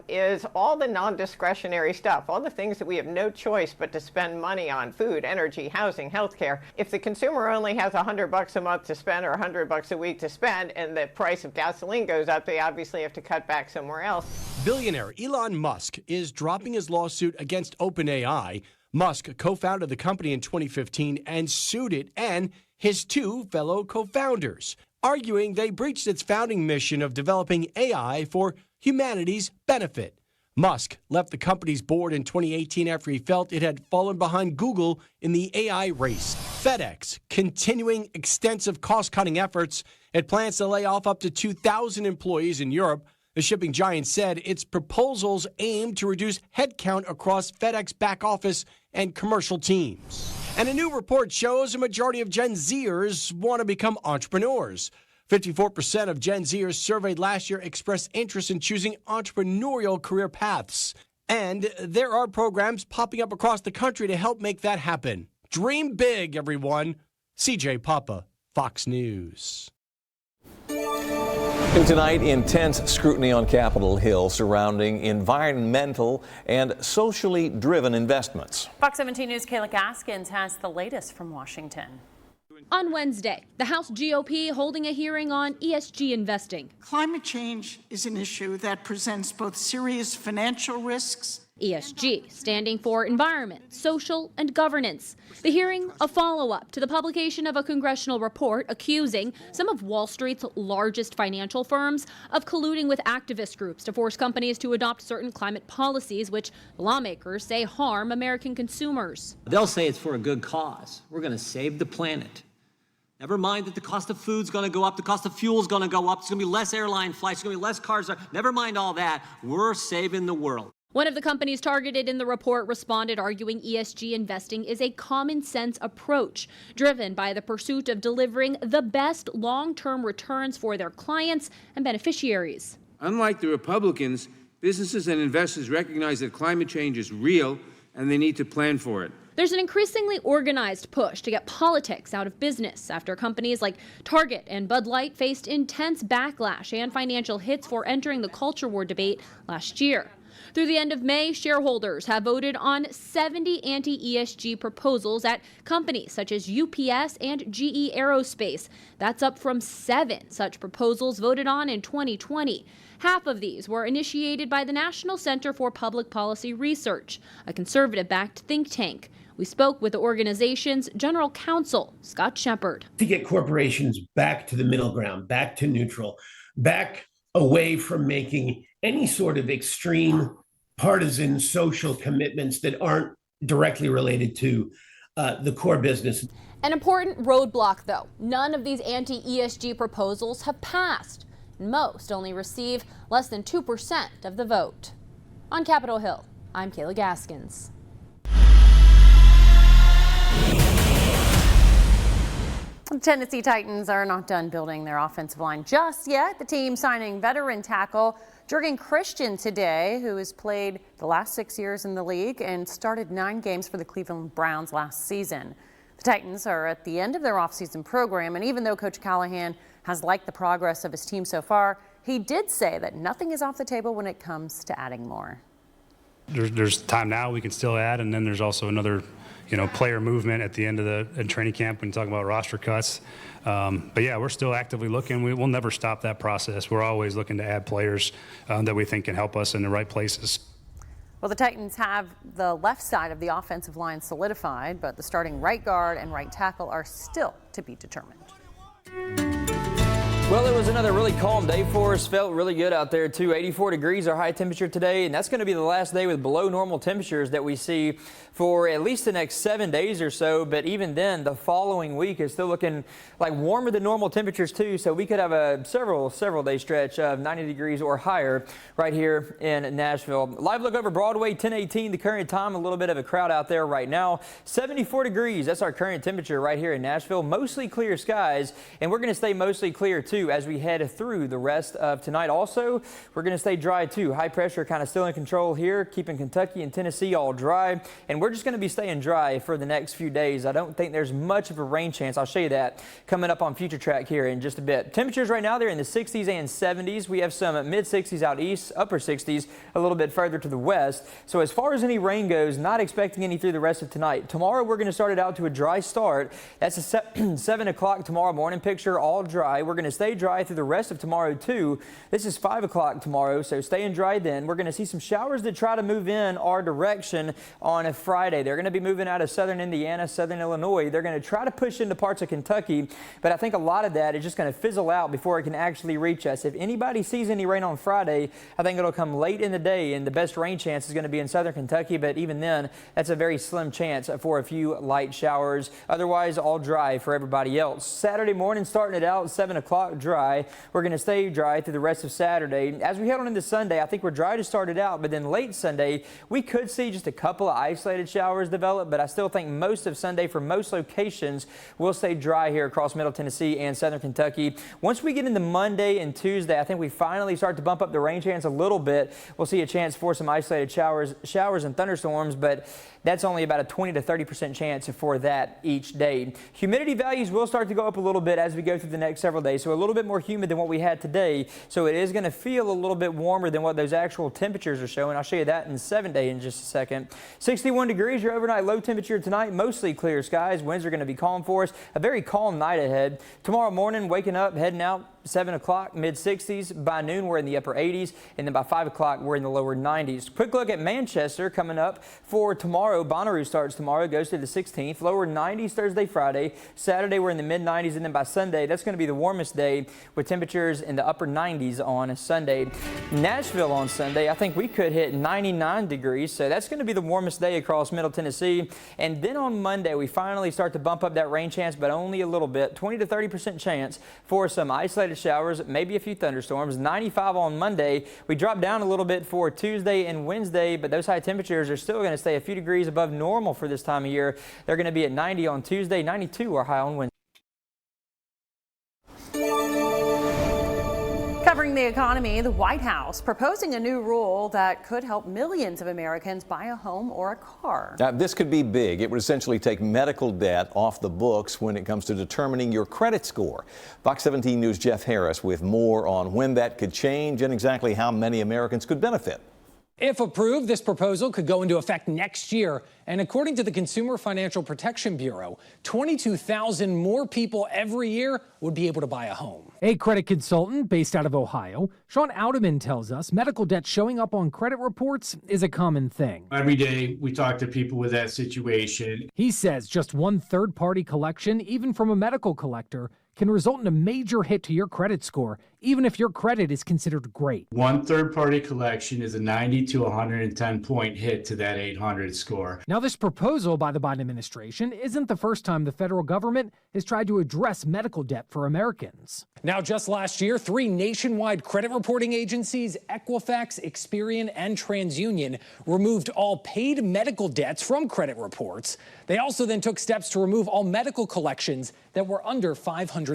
is all the non-discretionary stuff, all the things that we have no choice but to spend money on: food, energy, housing, healthcare. If the consumer only has $100 a month to spend or $100 a week to spend, and the price of gasoline goes up, they obviously have to cut back somewhere else. Billionaire Elon Musk is dropping his lawsuit against OpenAI. Musk co-founded the company in 2015 and sued it and his two fellow co-founders, arguing they breached its founding mission of developing AI for humanity's benefit. Musk left the company's board in 2018 after he felt it had fallen behind Google in the AI race. FedEx, continuing extensive cost-cutting efforts, it plans to lay off up to 2,000 employees in Europe. The shipping giant said its proposals aim to reduce headcount across FedEx back office and commercial teams. And a new report shows a majority of Gen Zers want to become entrepreneurs. 54% of Gen Zers surveyed last year expressed interest in choosing entrepreneurial career paths. And there are programs popping up across the country to help make that happen. Dream big, everyone. CJ Papa, Fox News. Tonight, intense scrutiny on Capitol Hill surrounding environmental and socially driven investments. Fox 17 News' Kayla Gaskins has the latest from Washington. On Wednesday, the House GOP holding a hearing on ESG investing. Climate change is an issue that presents both serious financial risks. ESG, standing for environment, social, and governance. The hearing, a follow-up to the publication of a congressional report accusing some of Wall Street's largest financial firms of colluding with activist groups to force companies to adopt certain climate policies, which lawmakers say harm American consumers. They'll say it's for a good cause. We're going to save the planet. Never mind that the cost of food's going to go up, the cost of fuel's going to go up, there's going to be less airline flights, there's going to be less cars. Never mind all that. We're saving the world. One of the companies targeted in the report responded, arguing ESG investing is a common sense approach driven by the pursuit of delivering the best long-term returns for their clients and beneficiaries. Unlike the Republicans, businesses and investors recognize that climate change is real and they need to plan for it. There's an increasingly organized push to get politics out of business after companies like Target and Bud Light faced intense backlash and financial hits for entering the culture war debate last year. Through the end of May, shareholders have voted on 70 anti-ESG proposals at companies such as UPS and GE Aerospace. That's up from 7 such proposals voted on in 2020. Half of these were initiated by the National Center for Public Policy Research, a conservative-backed think tank. We spoke with the organization's general counsel, Scott Shepard. To get corporations back to the middle ground, back to neutral, back away from making any sort of extreme partisan social commitments that aren't directly related to the core business. An important roadblock, though. None of these anti-ESG proposals have passed. Most only receive less than 2% of the vote. On Capitol Hill, I'm Kayla Gaskins. The Tennessee Titans are not done building their offensive line just yet. The team signing veteran tackle Jurgen Christian today, who has played the last 6 years in the league and started 9 games for the Cleveland Browns last season. The Titans are at the end of their offseason program, and even though Coach Callahan has liked the progress of his team so far, he did say that nothing is off the table when it comes to adding more. There's time now we can still add, and then there's also another player movement at the end of the training camp when you talk about roster cuts. But yeah, we're still actively looking. We'll never stop that process. We're always looking to add players that we think can help us in the right places. Well, the Titans have the left side of the offensive line solidified, but the starting right guard and right tackle are still to be determined. Well, it was another really calm day for us. Felt really good out there, too. 84 degrees, our high temperature today, and that's going to be the last day with below normal temperatures that we see for at least the next 7 days or so. But even then, the following week is still looking like warmer than normal temperatures, too. So we could have a several day stretch of 90 degrees or higher right here in Nashville. Live look over Broadway, 10:18 the current time. A little bit of a crowd out there right now. 74 degrees, that's our current temperature right here in Nashville. Mostly clear skies, and we're going to stay mostly clear, too. too as we head through the rest of tonight. Also, we're going to stay dry too. High pressure kind of still in control here, keeping Kentucky and Tennessee all dry. And we're just going to be staying dry for the next few days. I don't think there's much of a rain chance. I'll show you that coming up on Future Track here in just a bit. Temperatures right now, they're in the 60s and 70s. We have some mid 60s out east, upper 60s a little bit further to the west. So as far as any rain goes, not expecting any through the rest of tonight. Tomorrow, we're going to start it out to a dry start. That's a 7 o'clock tomorrow morning picture, all dry. We're going to stay dry through the rest of tomorrow too. This is 5 o'clock tomorrow, so staying dry then. We're going to see some showers that try to move in our direction on a Friday. They're going to be moving out of southern Indiana, southern Illinois. They're going to try to push into parts of Kentucky, but I think a lot of that is just going to fizzle out before it can actually reach us. If anybody sees any rain on Friday, I think it'll come late in the day, and the best rain chance is going to be in southern Kentucky, but even then, that's a very slim chance for a few light showers. Otherwise, all dry for everybody else. Saturday morning, starting it out 7 o'clock dry. We're going to stay dry through the rest of Saturday. As we head on into Sunday, I think we're dry to start it out, but then late Sunday, we could see just a couple of isolated showers develop, but I still think most of Sunday for most locations will stay dry here across Middle Tennessee and southern Kentucky. Once we get into Monday and Tuesday, I think we finally start to bump up the rain chance a little bit. We'll see a chance for some isolated showers and thunderstorms, but that's only about a 20 to 30% chance for that each day. Humidity values will start to go up a little bit as we go through the next several days, so a little bit more humid than what we had today. So it is going to feel a little bit warmer than what those actual temperatures are showing. I'll show you that in 7 days in just a second. 61 degrees, your overnight low temperature tonight. Mostly clear skies. Winds are going to be calm for us. A very calm night ahead. Tomorrow morning, waking up, heading out, 7 o'clock, mid 60s. By noon, we're in the upper 80s, and then by 5 o'clock, we're in the lower 90s. Quick look at Manchester coming up for tomorrow. Bonnaroo starts tomorrow, goes to the 16th. Lower 90s Thursday, Friday. Saturday, we're in the mid 90s, and then by Sunday, that's going to be the warmest day with temperatures in the upper 90s on Sunday. Nashville on Sunday, I think we could hit 99 degrees, so that's going to be the warmest day across Middle Tennessee. And then on Monday, we finally start to bump up that rain chance, but only a little bit, 20 to 30% chance for some isolated showers, maybe a few thunderstorms. 95 on Monday. We drop down a little bit for Tuesday and Wednesday, but those high temperatures are still going to stay a few degrees above normal for this time of year. They're going to be at 90 on Tuesday, 92 are high on Wednesday. Covering the economy, the White House proposing a new rule that could help millions of Americans buy a home or a car. Now, this could be big. It would essentially take medical debt off the books when it comes to determining your credit score. Fox 17 News' Jeff Harris with more on when that could change and exactly how many Americans could benefit. If approved, this proposal could go into effect next year. And according to the Consumer Financial Protection Bureau, 22,000 more people every year would be able to buy a home. A credit consultant based out of Ohio, Sean Oudeman, tells us medical debt showing up on credit reports is a common thing. Every day we talk to people with that situation. He says just one third-party collection, even from a medical collector, can result in a major hit to your credit score, even if your credit is considered great. One third-party collection is a 90 to 110-point hit to that 800 score. Now, this proposal by the Biden administration isn't the first time the federal government has tried to address medical debt for Americans. Now, just last year, 3 nationwide credit reporting agencies, Equifax, Experian, and TransUnion, removed all paid medical debts from credit reports. They also then took steps to remove all medical collections that were under $500.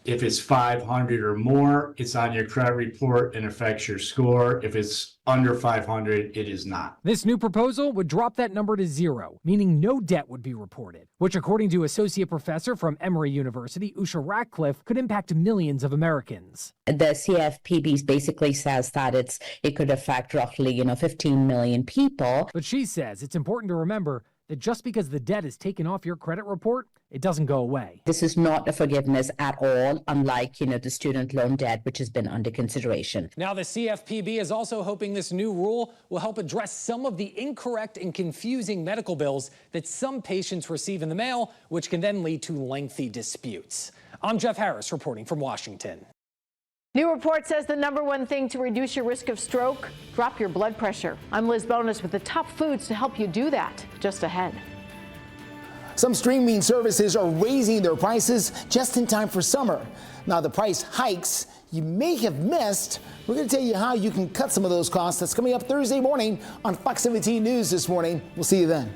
If it's 500 or more, it's on your credit report and affects your score. If it's under 500, it is not. This new proposal would drop that number to 0, meaning no debt would be reported, which, according to Associate Professor from Emory University, Usha Ratcliffe, could impact millions of Americans. The CFPB basically says that it could affect roughly, 15 million people. But she says it's important to remember that just because the debt is taken off your credit report, it doesn't go away. This is not a forgiveness at all, unlike, the student loan debt, which has been under consideration. Now, the CFPB is also hoping this new rule will help address some of the incorrect and confusing medical bills that some patients receive in the mail, which can then lead to lengthy disputes. I'm Jeff Harris reporting from Washington. New report says the #1 thing to reduce your risk of stroke, drop your blood pressure. I'm Liz Bonus with the top foods to help you do that. Just ahead. Some streaming services are raising their prices just in time for summer. Now, the price hikes you may have missed, we're going to tell you how you can cut some of those costs. That's coming up Thursday morning on Fox 17 News this morning. We'll see you then.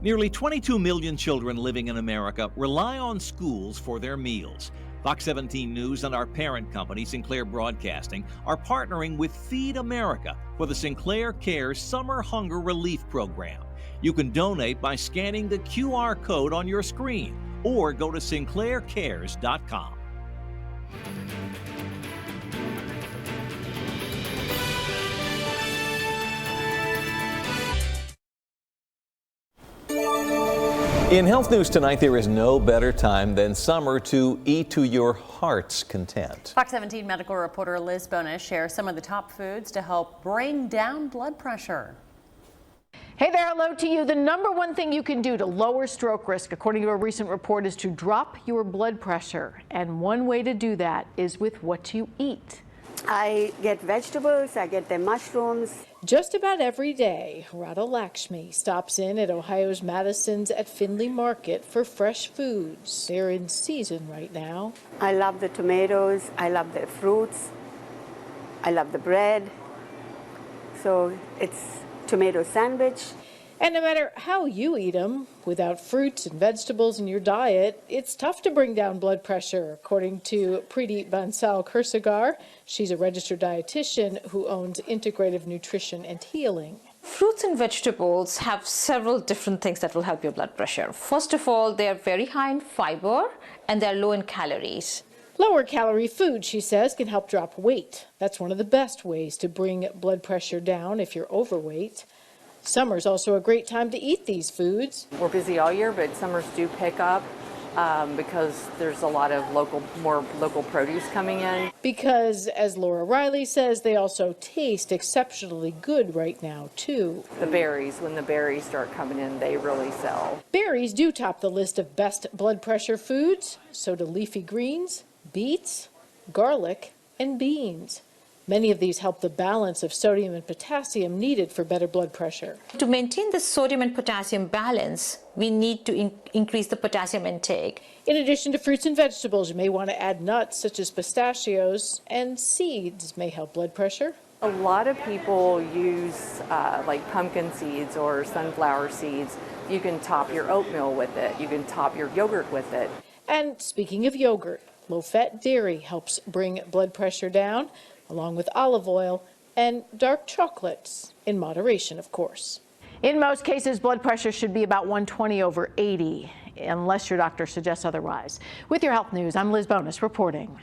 Nearly 22 million children living in America rely on schools for their meals. Fox 17 News and our parent company, Sinclair Broadcasting, are partnering with Feed America for the Sinclair Cares Summer Hunger Relief Program. You can donate by scanning the QR code on your screen or go to sinclaircares.com. In health news tonight, there is no better time than summer to eat to your heart's content. Fox 17 medical reporter Liz Bonus shares some of the top foods to help bring down blood pressure. Hey there, hello to you. The number one thing you can do to lower stroke risk, according to a recent report, is to drop your blood pressure. And one way to do that is with what you eat. I get vegetables, I get the mushrooms. Just about every day, Radha Lakshmi stops in at Ohio's Madison's at Findlay Market for fresh foods. They're in season right now. I love the tomatoes, I love the fruits, I love the bread. So it's tomato sandwich. And no matter how you eat them, without fruits and vegetables in your diet, it's tough to bring down blood pressure, according to Preeti Bansal-Kursagar. She's a registered dietitian who owns Integrative Nutrition and Healing. Fruits and vegetables have several different things that will help your blood pressure. First of all, they are very high in fiber and they're low in calories. Lower calorie food, she says, can help drop weight. That's one of the best ways to bring blood pressure down if you're overweight. Summer's also a great time to eat these foods. We're busy all year, but summers do pick up because there's a lot of more local produce coming in. Because, as Laura Riley says, they also taste exceptionally good right now, too. The berries, when the berries start coming in, they really sell. Berries do top the list of best blood pressure foods. So do leafy greens, beets, garlic, and beans. Many of these help the balance of sodium and potassium needed for better blood pressure. To maintain the sodium and potassium balance, we need to increase the potassium intake. In addition to fruits and vegetables, you may want to add nuts such as pistachios, and seeds may help blood pressure. A lot of people use like pumpkin seeds or sunflower seeds. You can top your oatmeal with it. You can top your yogurt with it. And speaking of yogurt, low-fat dairy helps bring blood pressure down, along with olive oil and dark chocolates, in moderation, of course. In most cases, blood pressure should be about 120/80, unless your doctor suggests otherwise. With your health news, I'm Liz Bonus reporting.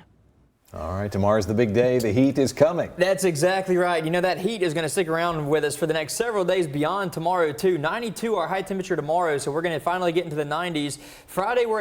All right, tomorrow's the big day. The heat is coming. That's exactly right. You know, that heat is going to stick around with us for the next several days beyond tomorrow, too. 92 our high temperature tomorrow, so we're going to finally get into the 90s. Friday, we're